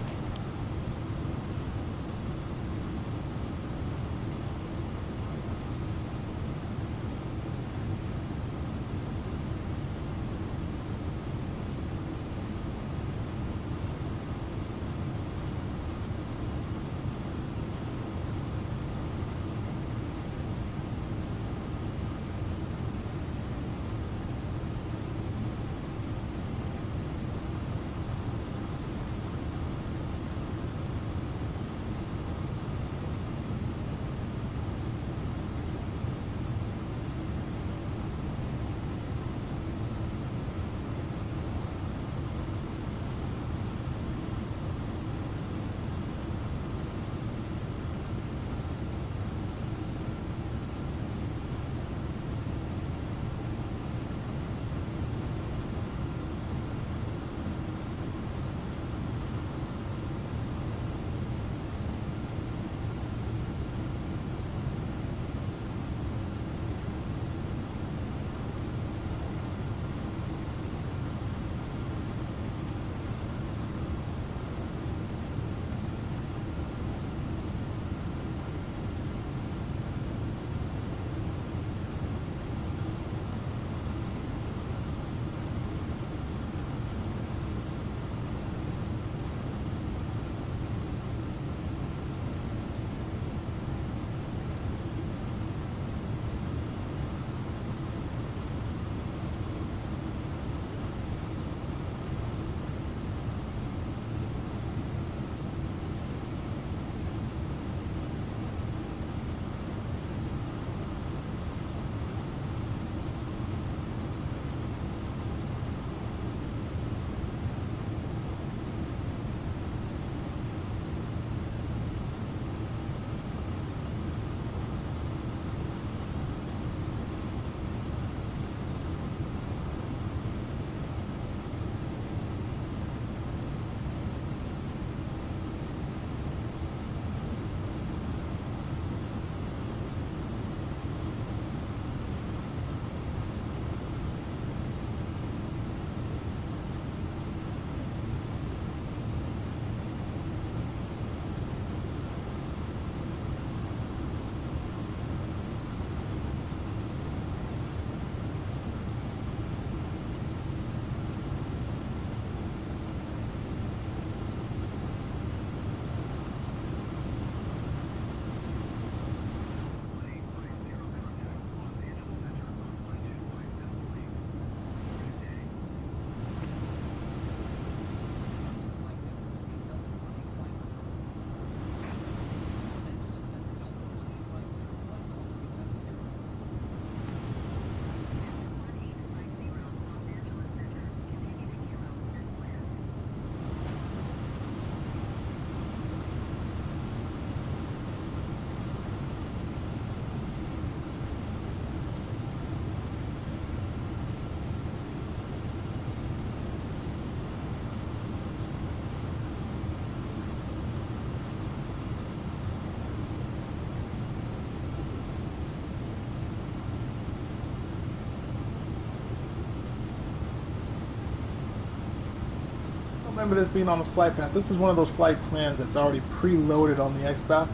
Remember this being on the flight path. This is one of those flight plans that's already preloaded on the Xbox.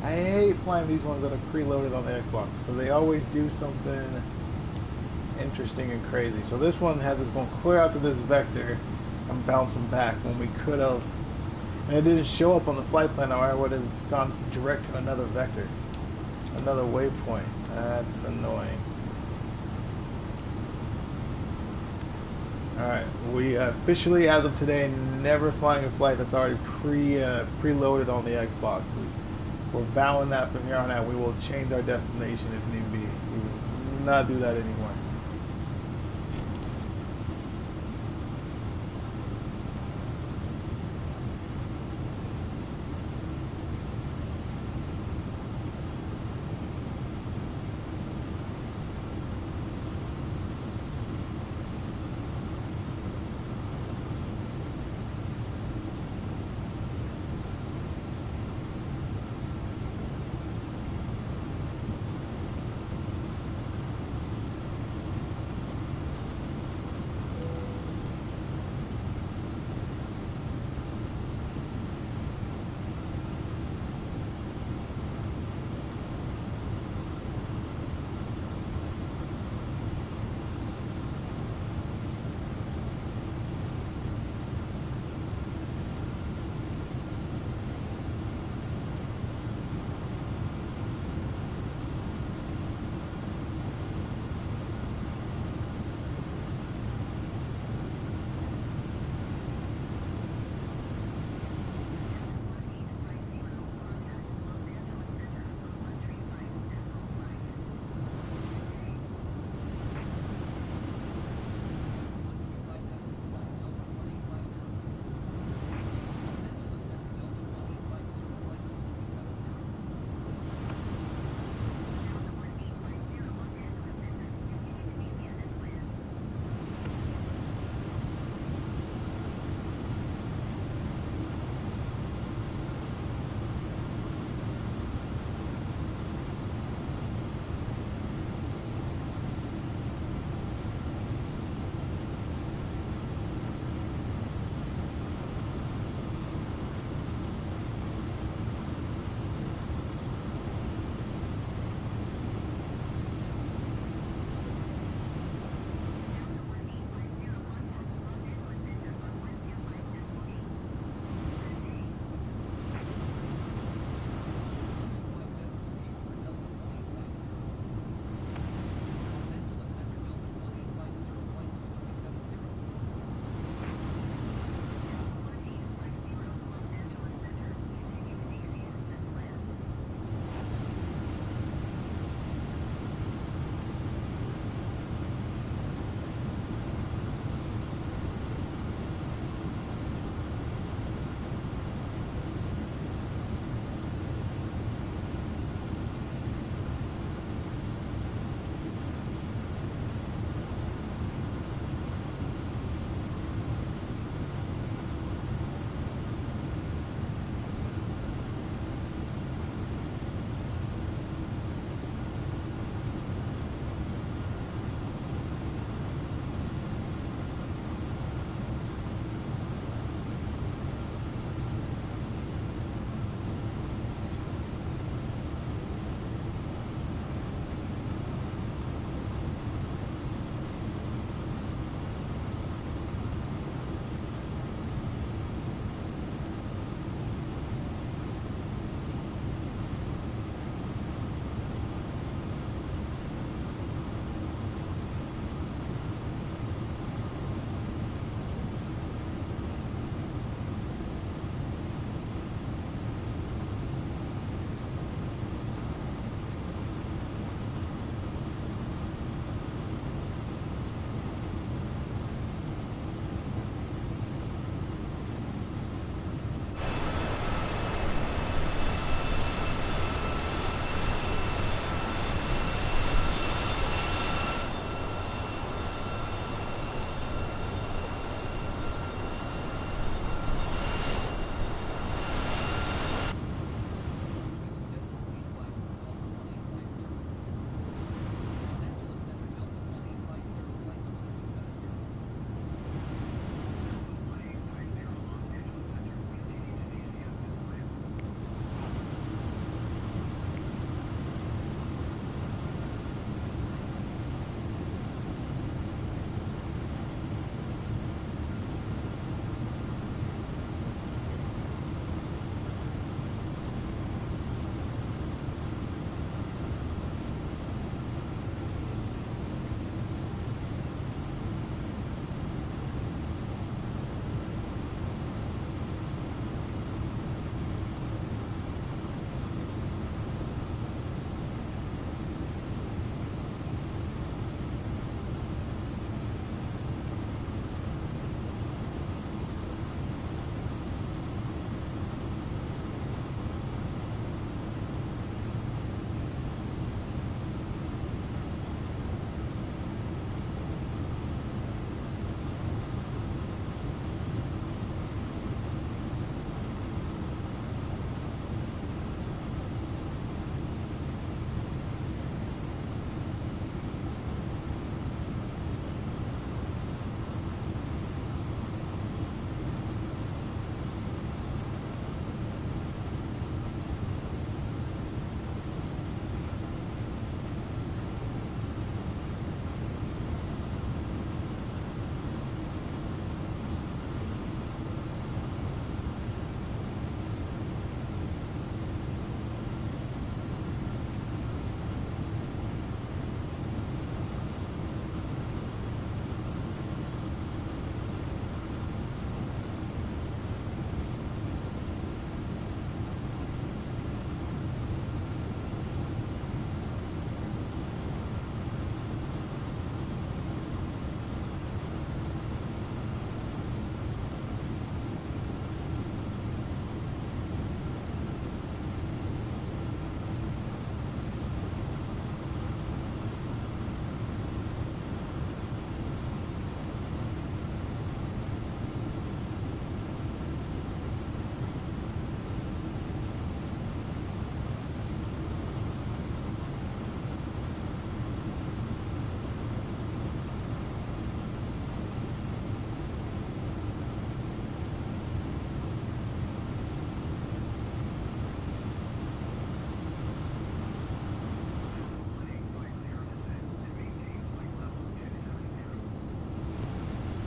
I hate flying these ones that are preloaded on the Xbox because they always do something interesting and crazy. So this one has us going clear out to this vector and bouncing back when we could have, and it didn't show up on the flight plan, or I would have gone direct to another vector, another waypoint. That's annoying. Alright, we officially, as of today, never flying a flight that's already preloaded on the Xbox. We're vowing that from here on out we will change our destination if need be. We will not do that anymore.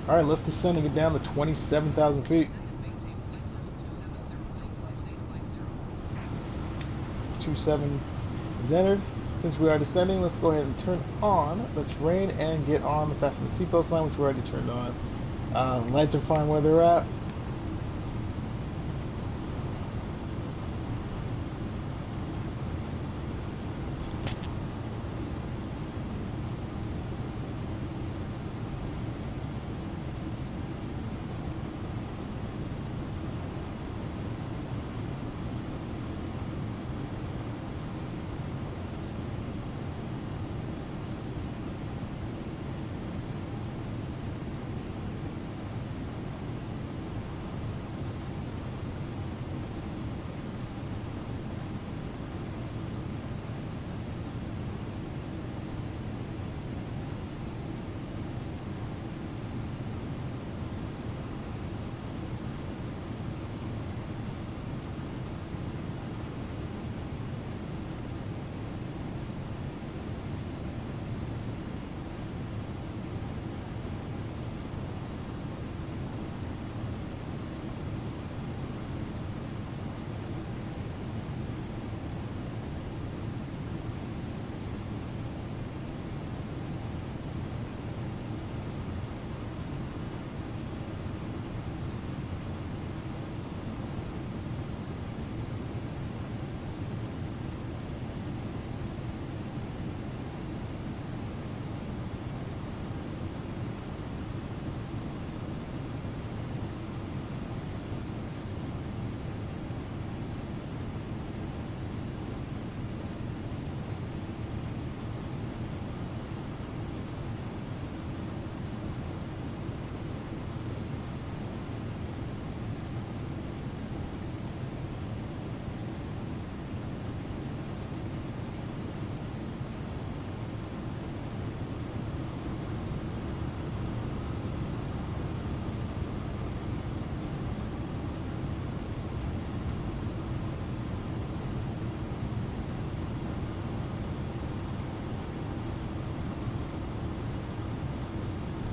All right, let's descend and get down to 27,000 feet. 27 is entered. Since we are descending, let's go ahead and turn on the terrain and get on the fasten the seatbelt sign, which we already turned on. Lights are fine where they're at.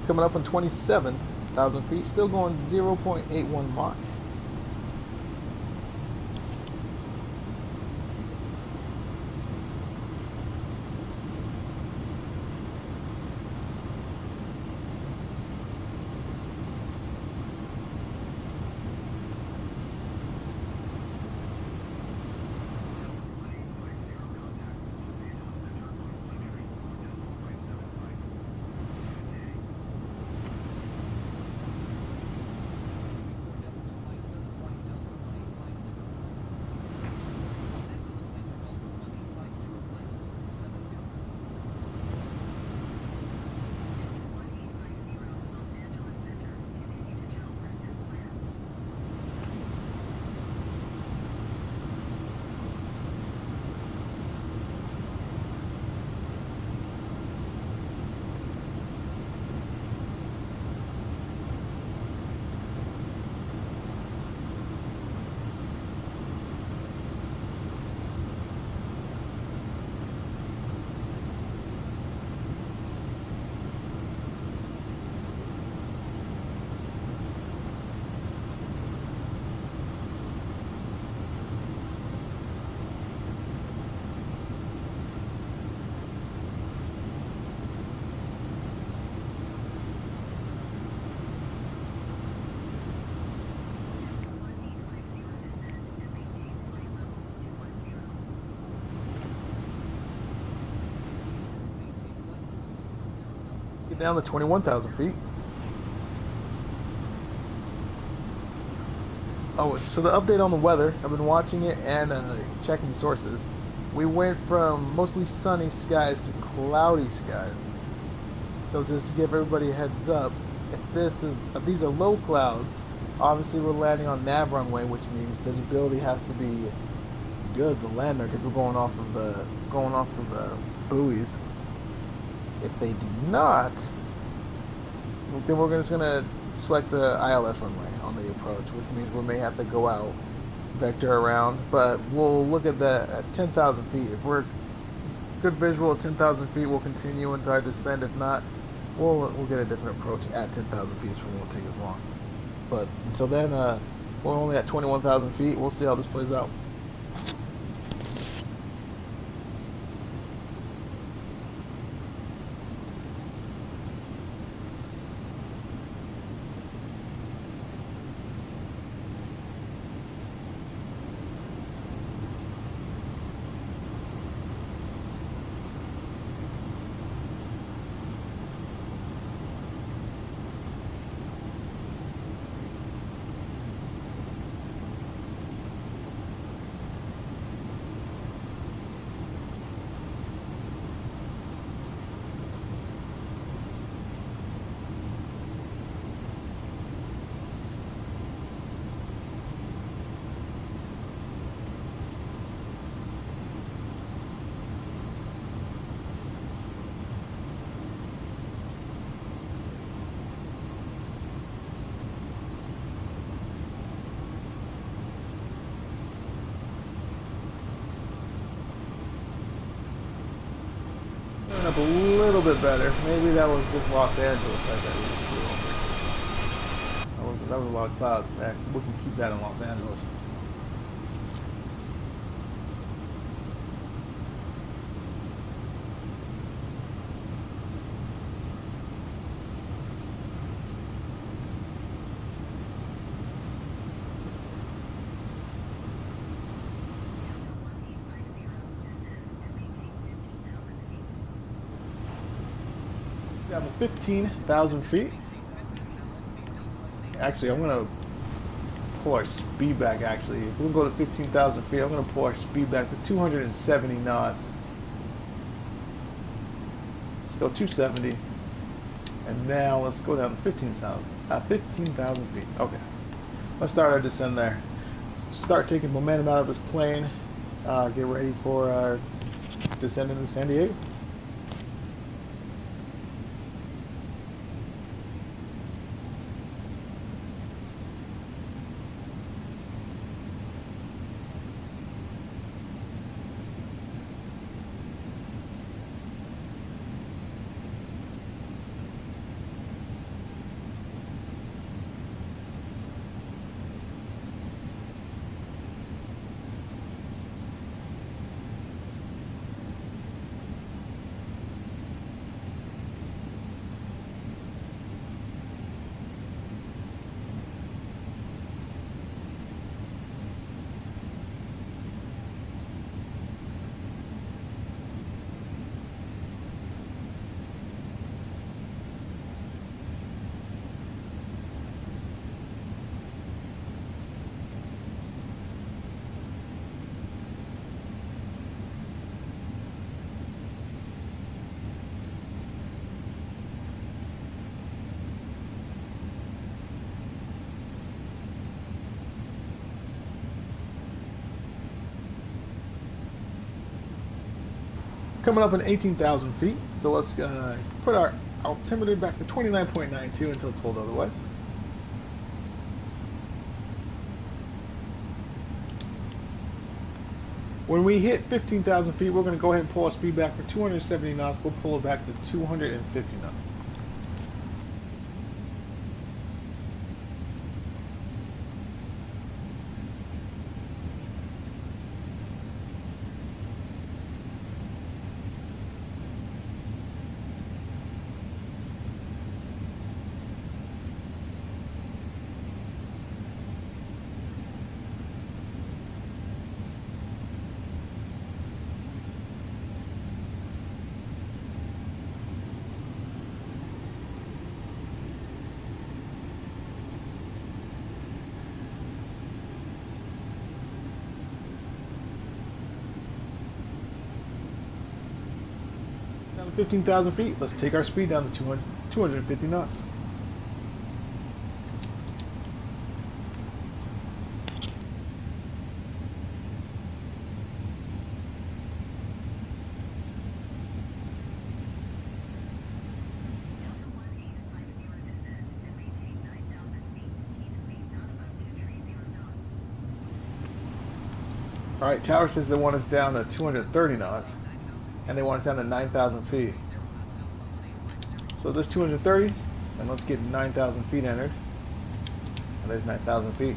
Coming up on 27,000 feet, still going 0.81 Mach. Get down to 21,000 feet. Oh, so the update on the weather, I've been watching it and checking sources. We went from mostly sunny skies to cloudy skies. So just to give everybody a heads up, if these are low clouds, obviously we're landing on nav runway, which means visibility has to be good to land there because we're going off of the buoys. If they do not, then we're just gonna select the ILS runway on the approach, which means we may have to go out, vector around, but we'll look at that at 10,000 feet. If we're good visual at 10,000 feet, we'll continue until I descend. If not, we'll get a different approach at 10,000 feet, so it won't take as long. But until then, we're only at 21,000 feet. We'll see how this plays out. Up a little bit better. Maybe that was just Los Angeles right there. That was a lot of clouds. Man, we can keep that in Los Angeles. Down to 15,000 feet. Actually, I'm gonna pull our speed back. Actually, if we go to 15,000 feet, I'm gonna pull our speed back to 270 knots. Let's go 270, and now let's go down to 15,000 feet. Okay, let's start our descent there. Start taking momentum out of this plane. Get ready for our descent into San Diego. Coming up in 18,000 feet, so let's put our altimeter back to 29.92 until told otherwise. When we hit 15,000 feet, we're going to go ahead and pull our speed back for 270 knots. We'll pull it back to 250 knots. Down to 15,000 feet, let's take our speed down to 250 knots. Alright, Tower says they want us down to 230 knots, and they want us down to 9,000 feet. So this 230, and let's get 9,000 feet entered. And there's 9,000 feet.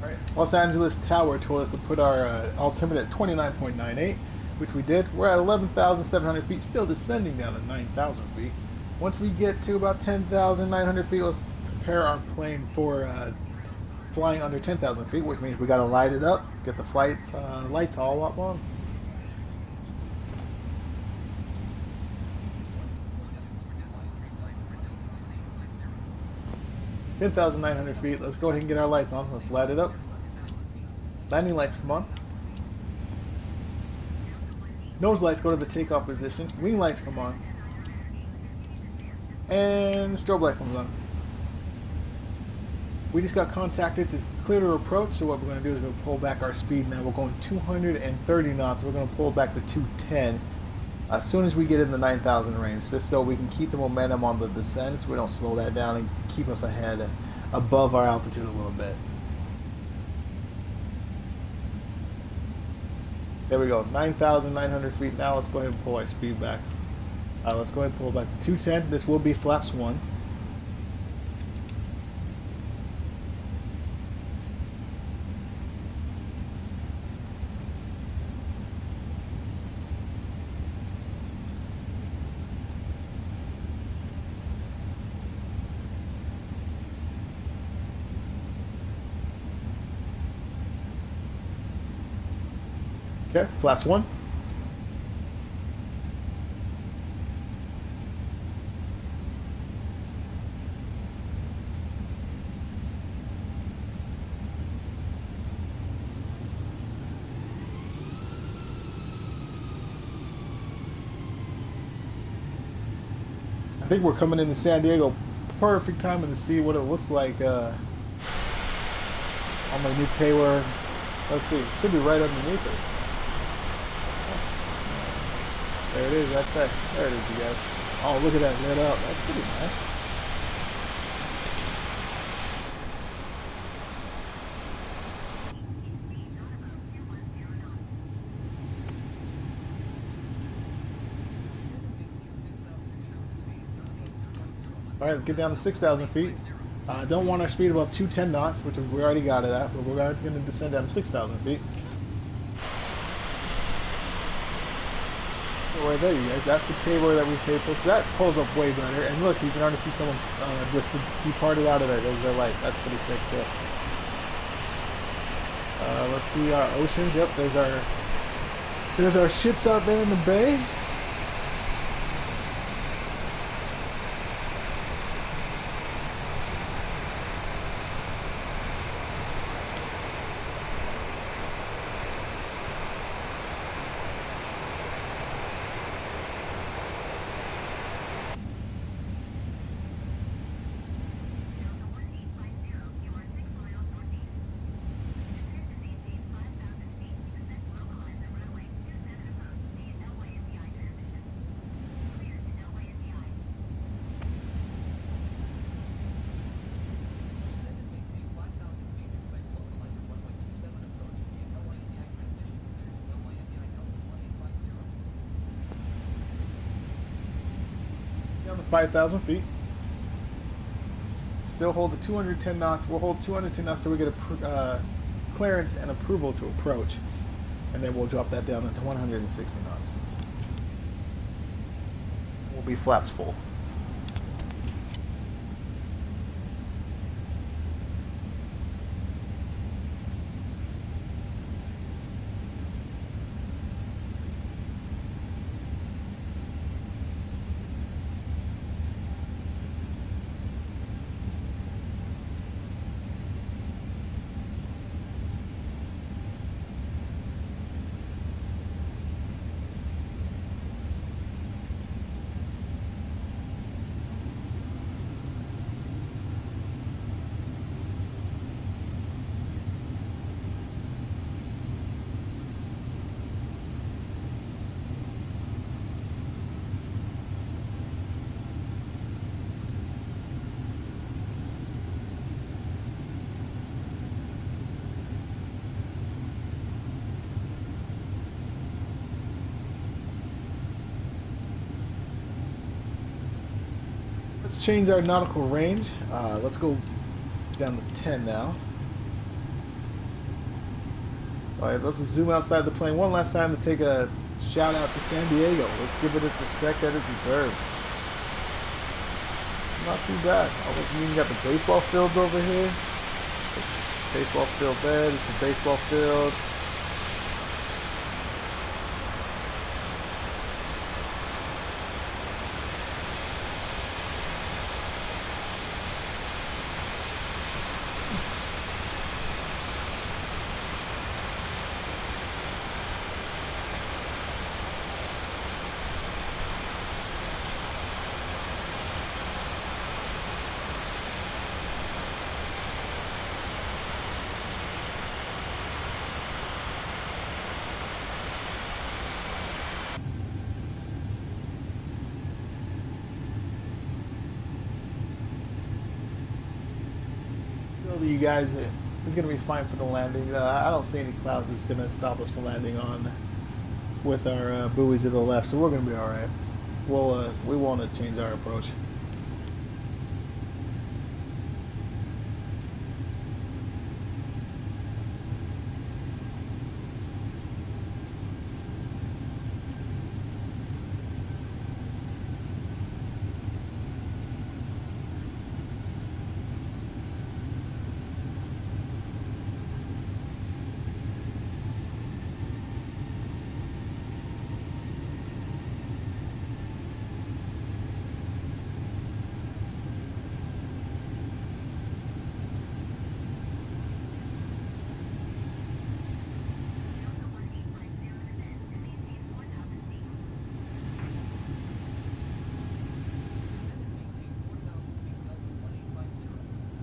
Right. Los Angeles Tower told us to put our altimeter at 29.98, which we did. We're at 11,700 feet, still descending down to 9,000 feet. Once we get to about 10,900 feet, let's prepare our plane for flying under 10,000 feet, which means we got to light it up, get the lights all up on. 10,900 feet. Let's go ahead and get our lights on. Let's light it up. Landing lights come on. Nose lights go to the takeoff position. Wing lights come on. And strobe light comes on. We just got contacted to clear the approach, so what we're going to do is we're going to pull back our speed now. We're going 230 knots. We're going to pull back to 210 as soon as we get in the 9,000 range, just so we can keep the momentum on the descent so we don't slow that down and keep us ahead above our altitude a little bit. There we go, 9,900 feet. Now let's go ahead and pull our speed back. Let's go ahead and pull it back to 210. This will be flaps 1. Okay, flaps 1. I think we're coming into San Diego. Perfect time to see what it looks like on my new payware. Let's see, it should be right underneath us. There it is, right there. There it is, you guys. Oh, look at that lit up. That's pretty nice. All right, let's get down to 6,000 feet. Don't want our speed above 210 knots, which we already got it at, but we're going to descend down to 6,000 feet. Right there, you guys. That's the payware that we paid for. So that pulls up way better. And look, you can already see someone just departed out of there. There's their light. That's pretty sick too. Let's see our oceans. Yep, there's our ships out there in the bay. Down to 5,000 feet. Still hold the 210 knots. We'll hold 210 knots till we get a clearance and approval to approach, and then we'll drop that down into 160 knots. We'll be flaps full. Let's change our nautical range. Let's go down to 10 now. Alright, let's zoom outside the plane one last time to take a shout out to San Diego. Let's give it its respect that it deserves. Not too bad. You got the baseball fields over here. Baseball field there. There's some baseball fields. You guys, it's going to be fine for the landing. I don't see any clouds that's going to stop us from landing on with our buoys to the left, so we're going to be all right. We won't change our approach.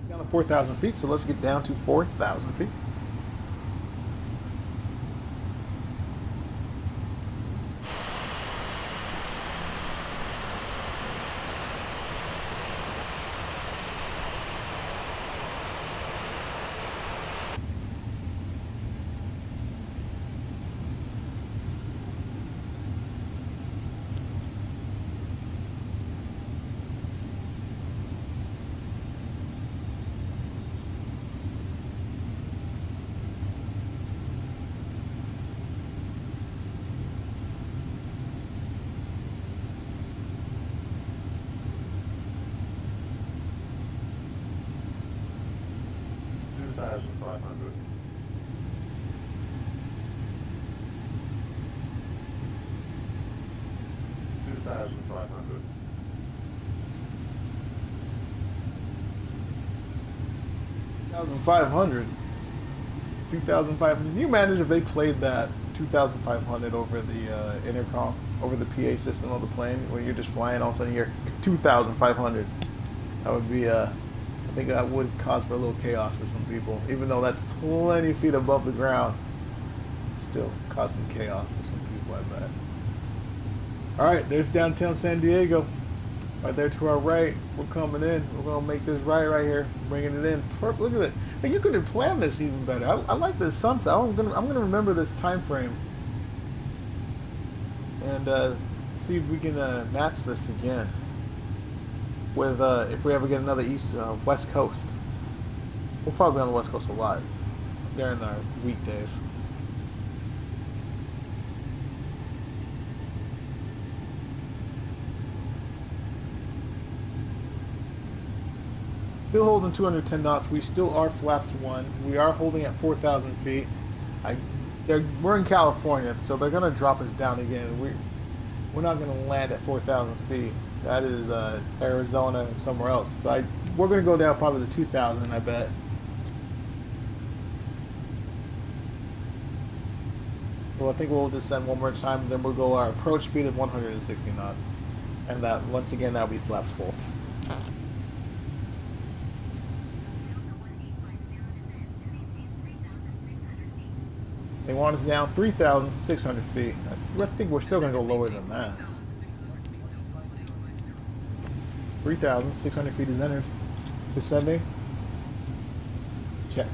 Down to 4,000 feet, so let's get down to 4,000 feet. $2,500. 2,500. Can you imagine if they played that 2,500 over the intercom, over the PA system of the plane, when you're just flying, all of a sudden you hear 2,500. That would be, I think that would cause for a little chaos for some people. Even though that's plenty of feet above the ground, still cause some chaos for some people, I bet. Alright, there's downtown San Diego. Right there to our right, we're coming in. We're gonna make this right here, bringing it in. Perfect. Look at it. Hey, you could have planned this even better. I like this sunset. I'm gonna remember this time frame and see if we can match this again. with if we ever get another West Coast. We'll probably be on the West Coast a lot during our weekdays. Still holding 210 knots. We still are flaps 1. We are holding at 4,000 feet. We're in California, so they're going to drop us down again. We're not going to land at 4,000 feet. That is Arizona and somewhere else. So we're going to go down probably to 2,000, I bet. So I think we'll descend one more time, then we'll go our approach speed of 160 knots. And that, once again, that'll be flaps full. They want us down 3,600 feet. I think we're still going to go lower than that. 3,600 feet is entered. Descending. Check.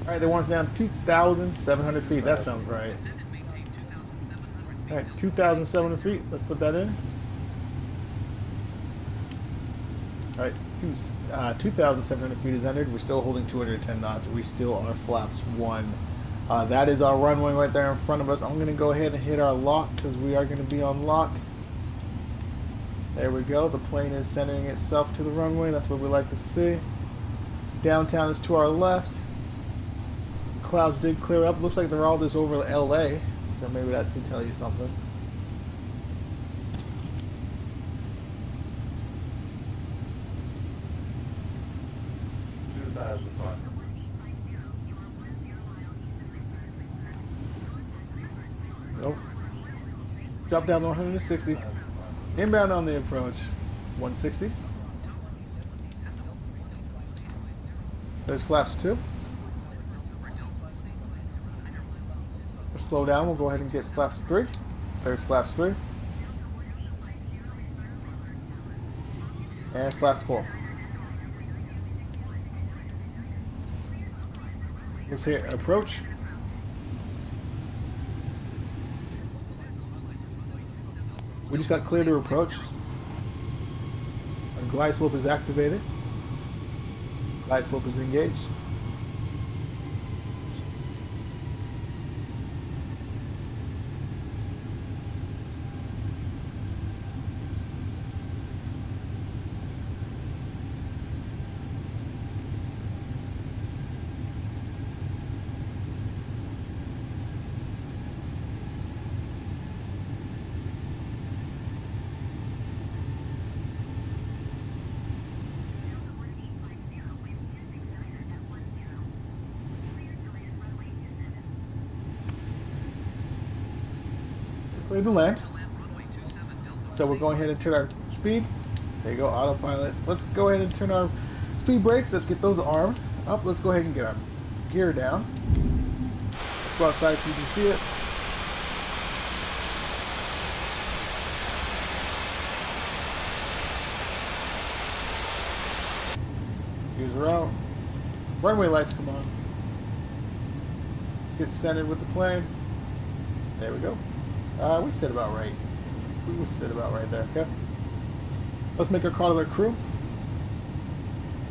Alright, they want us down 2,700 feet. That sounds right. Alright, 2,700 feet. Let's put that in. Alright, 2,700 feet is entered. We're still holding 210 knots. We still are flaps 1. That is our runway right there in front of us. I'm going to go ahead and hit our lock because we are going to be on lock. There we go. The plane is centering itself to the runway. That's what we like to see. Downtown is to our left. Clouds did clear up. Looks like they're all just over LA, so maybe that should tell you something. Nope. Drop down to 160. Inbound on the approach. 160. There's flaps 2. Slow down, we'll go ahead and get flaps 3. There's flaps 3. And flaps 4. Let's hit approach. We just got clear to approach. Our glide slope is activated. Glide slope is engaged. Clear the land. So we're going ahead and turn our speed. There you go, autopilot. Let's go ahead and turn our speed brakes. Let's get those armed up. Let's go ahead and get our gear down. Let's go outside so you can see it. Gears are out. Runway lights come on. Get centered with the plane. There we go. We sit about right. We will sit about right there, okay? Let's make our call to the crew.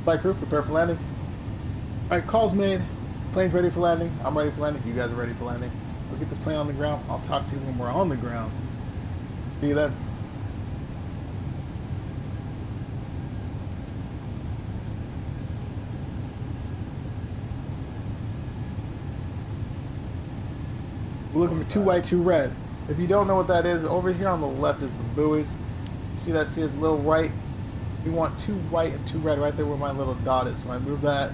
Flight crew, prepare for landing. Alright, call's made. Plane's ready for landing. I'm ready for landing. You guys are ready for landing. Let's get this plane on the ground. I'll talk to you when we're on the ground. See you then. We're looking for 2 white, 2 red. If you don't know what that is, over here on the left is the buoys. You see that says little right? We want 2 white and 2 red right there where my little dot is. When I move that,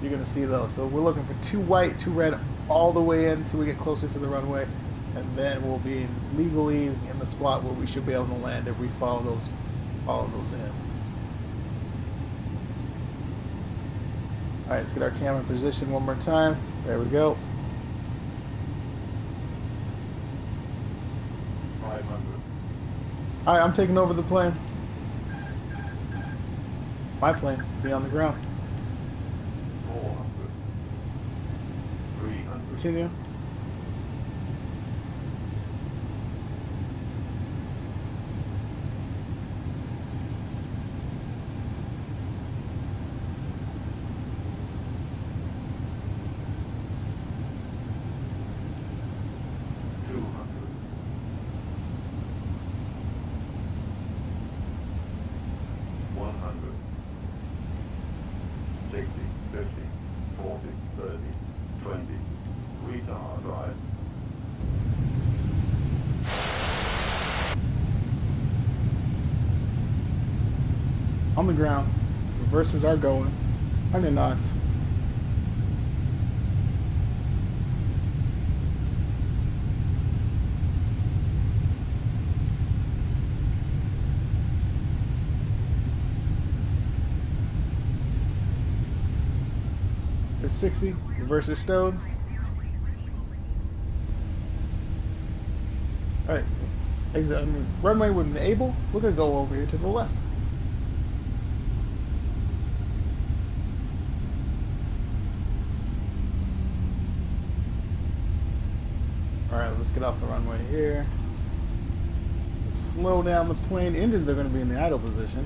you're going to see those. So we're looking for 2 white, 2 red all the way in until we get closer to the runway. And then we'll be legally in the spot where we should be able to land if we follow those in. Alright, let's get our camera in position one more time. There we go. 500. Alright, I'm taking over the plane. My plane. See on the ground. 400. 300. Continue. On the ground. Reversers are going. 100 knots. It's 60. Reverser stowed. Alright. Exit. Runway with enable. We're going to go over here to the left. Alright, let's get off the runway here. Slow down the plane. Engines are going to be in the idle position.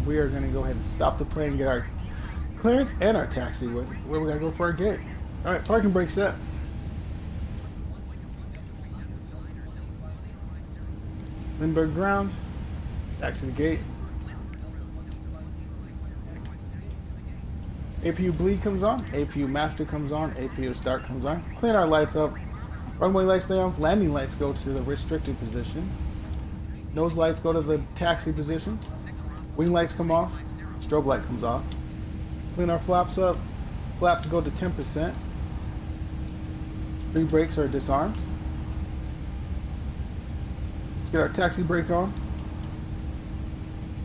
We are going to go ahead and stop the plane, get our clearance and our taxi with where we got to go for our gate. Alright, parking brake set. Lindbergh ground. Taxi the gate. APU bleed comes on. APU master comes on. APU start comes on. Clean our lights up. Runway lights stay on. Landing lights go to the restricted position. Nose lights go to the taxi position. Wing lights come off. Strobe light comes off. Clean our flaps up. Flaps go to 10%. Speed brakes are disarmed. Let's get our taxi brake on.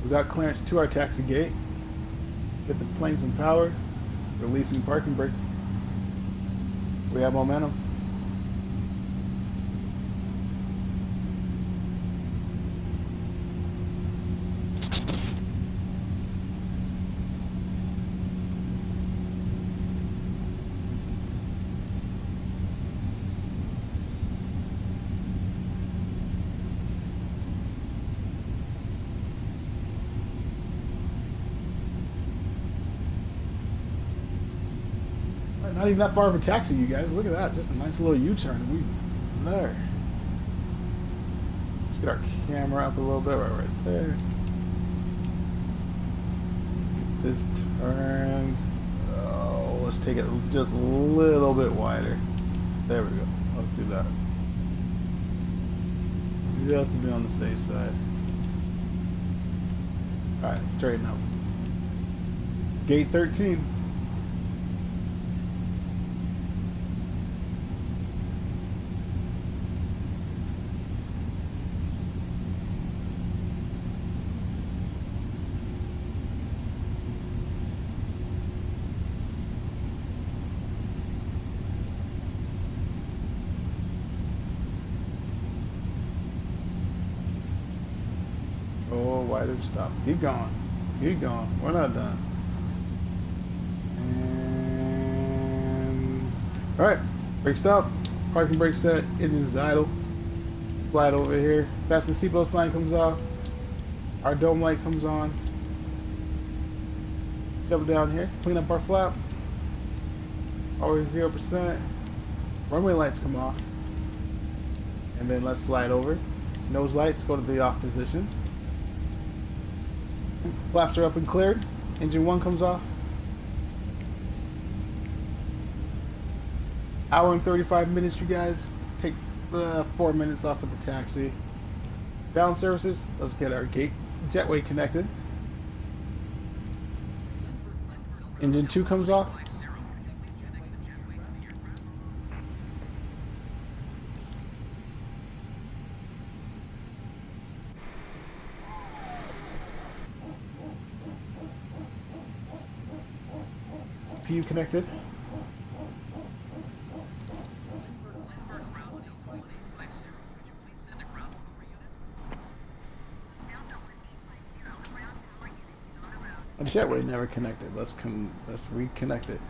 We got clearance to our taxi gate. Let's get the planes in power. Releasing parking brake. We have momentum. Not even that far of a taxi, you guys. Look at that. Just a nice little U-turn. We there. Let's get our camera up a little bit right there. Get this turned. Oh, let's take it just a little bit wider. There we go. Let's do that. Just to be on the safe side. Alright, straighten up. Gate 13. Oh, why did it stop? Keep going. Keep going. We're not done. And alright. Brake stop. Parking brake set. Engine's idle. Slide over here. Fasten seatbelt sign comes off. Our dome light comes on. Jump down here. Clean up our flap. Always 0%. Runway lights come off. And then let's slide over. Nose lights go to the off position. Flaps are up and cleared. Engine 1 comes off. Hour and 35 minutes, you guys. Take 4 minutes off of the taxi. Ground services. Let's get our gate jetway connected. Engine 2 comes off. CPU connected. The jetway never connected. Let's reconnect it.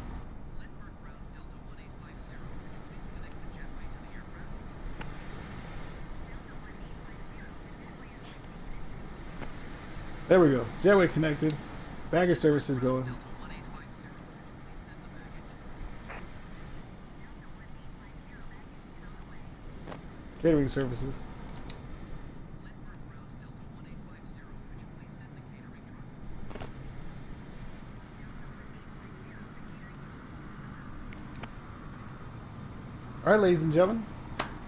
There we go. Jetway connected. Baggage services going. Catering services. All right, ladies and gentlemen,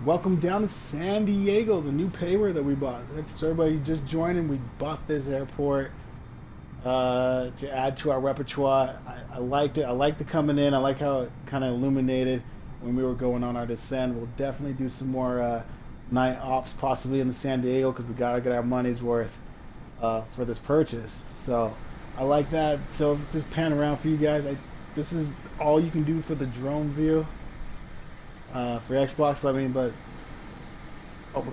welcome down to San Diego, the new payware that we bought. So everybody just joining, we bought this airport to add to our repertoire. I liked it. I liked it coming in. I like how it kind of illuminated when we were going on our descent. We'll definitely do some more night ops, possibly in the San Diego, because we got to get our money's worth for this purchase. So I like that. So just pan around for you guys. This is all you can do for the drone view. For Xbox, but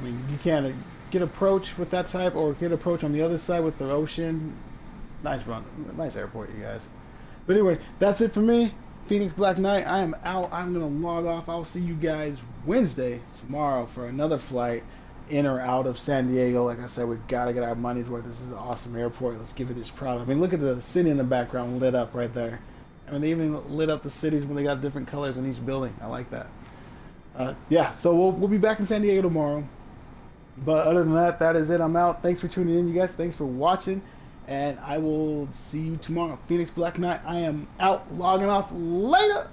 you can't get approach with that type, or get approach on the other side with the ocean. Nice run, nice airport, you guys. But anyway, that's it for me. Phoenix Black Knight. I am out. I'm gonna log off. I'll see you guys Wednesday tomorrow for another flight in or out of San Diego. Like I said, we gotta get our money's worth. This is an awesome airport. Let's give it its proud. I mean, look at the city in the background lit up right there. I mean, they even lit up the cities when they got different colors in each building. I like that. Yeah, so we'll be back in San Diego tomorrow. But other than that, that is it. I'm out. Thanks for tuning in, you guys. Thanks for watching. And I will see you tomorrow. Phoenix Black Knight. I am out, logging off. Later.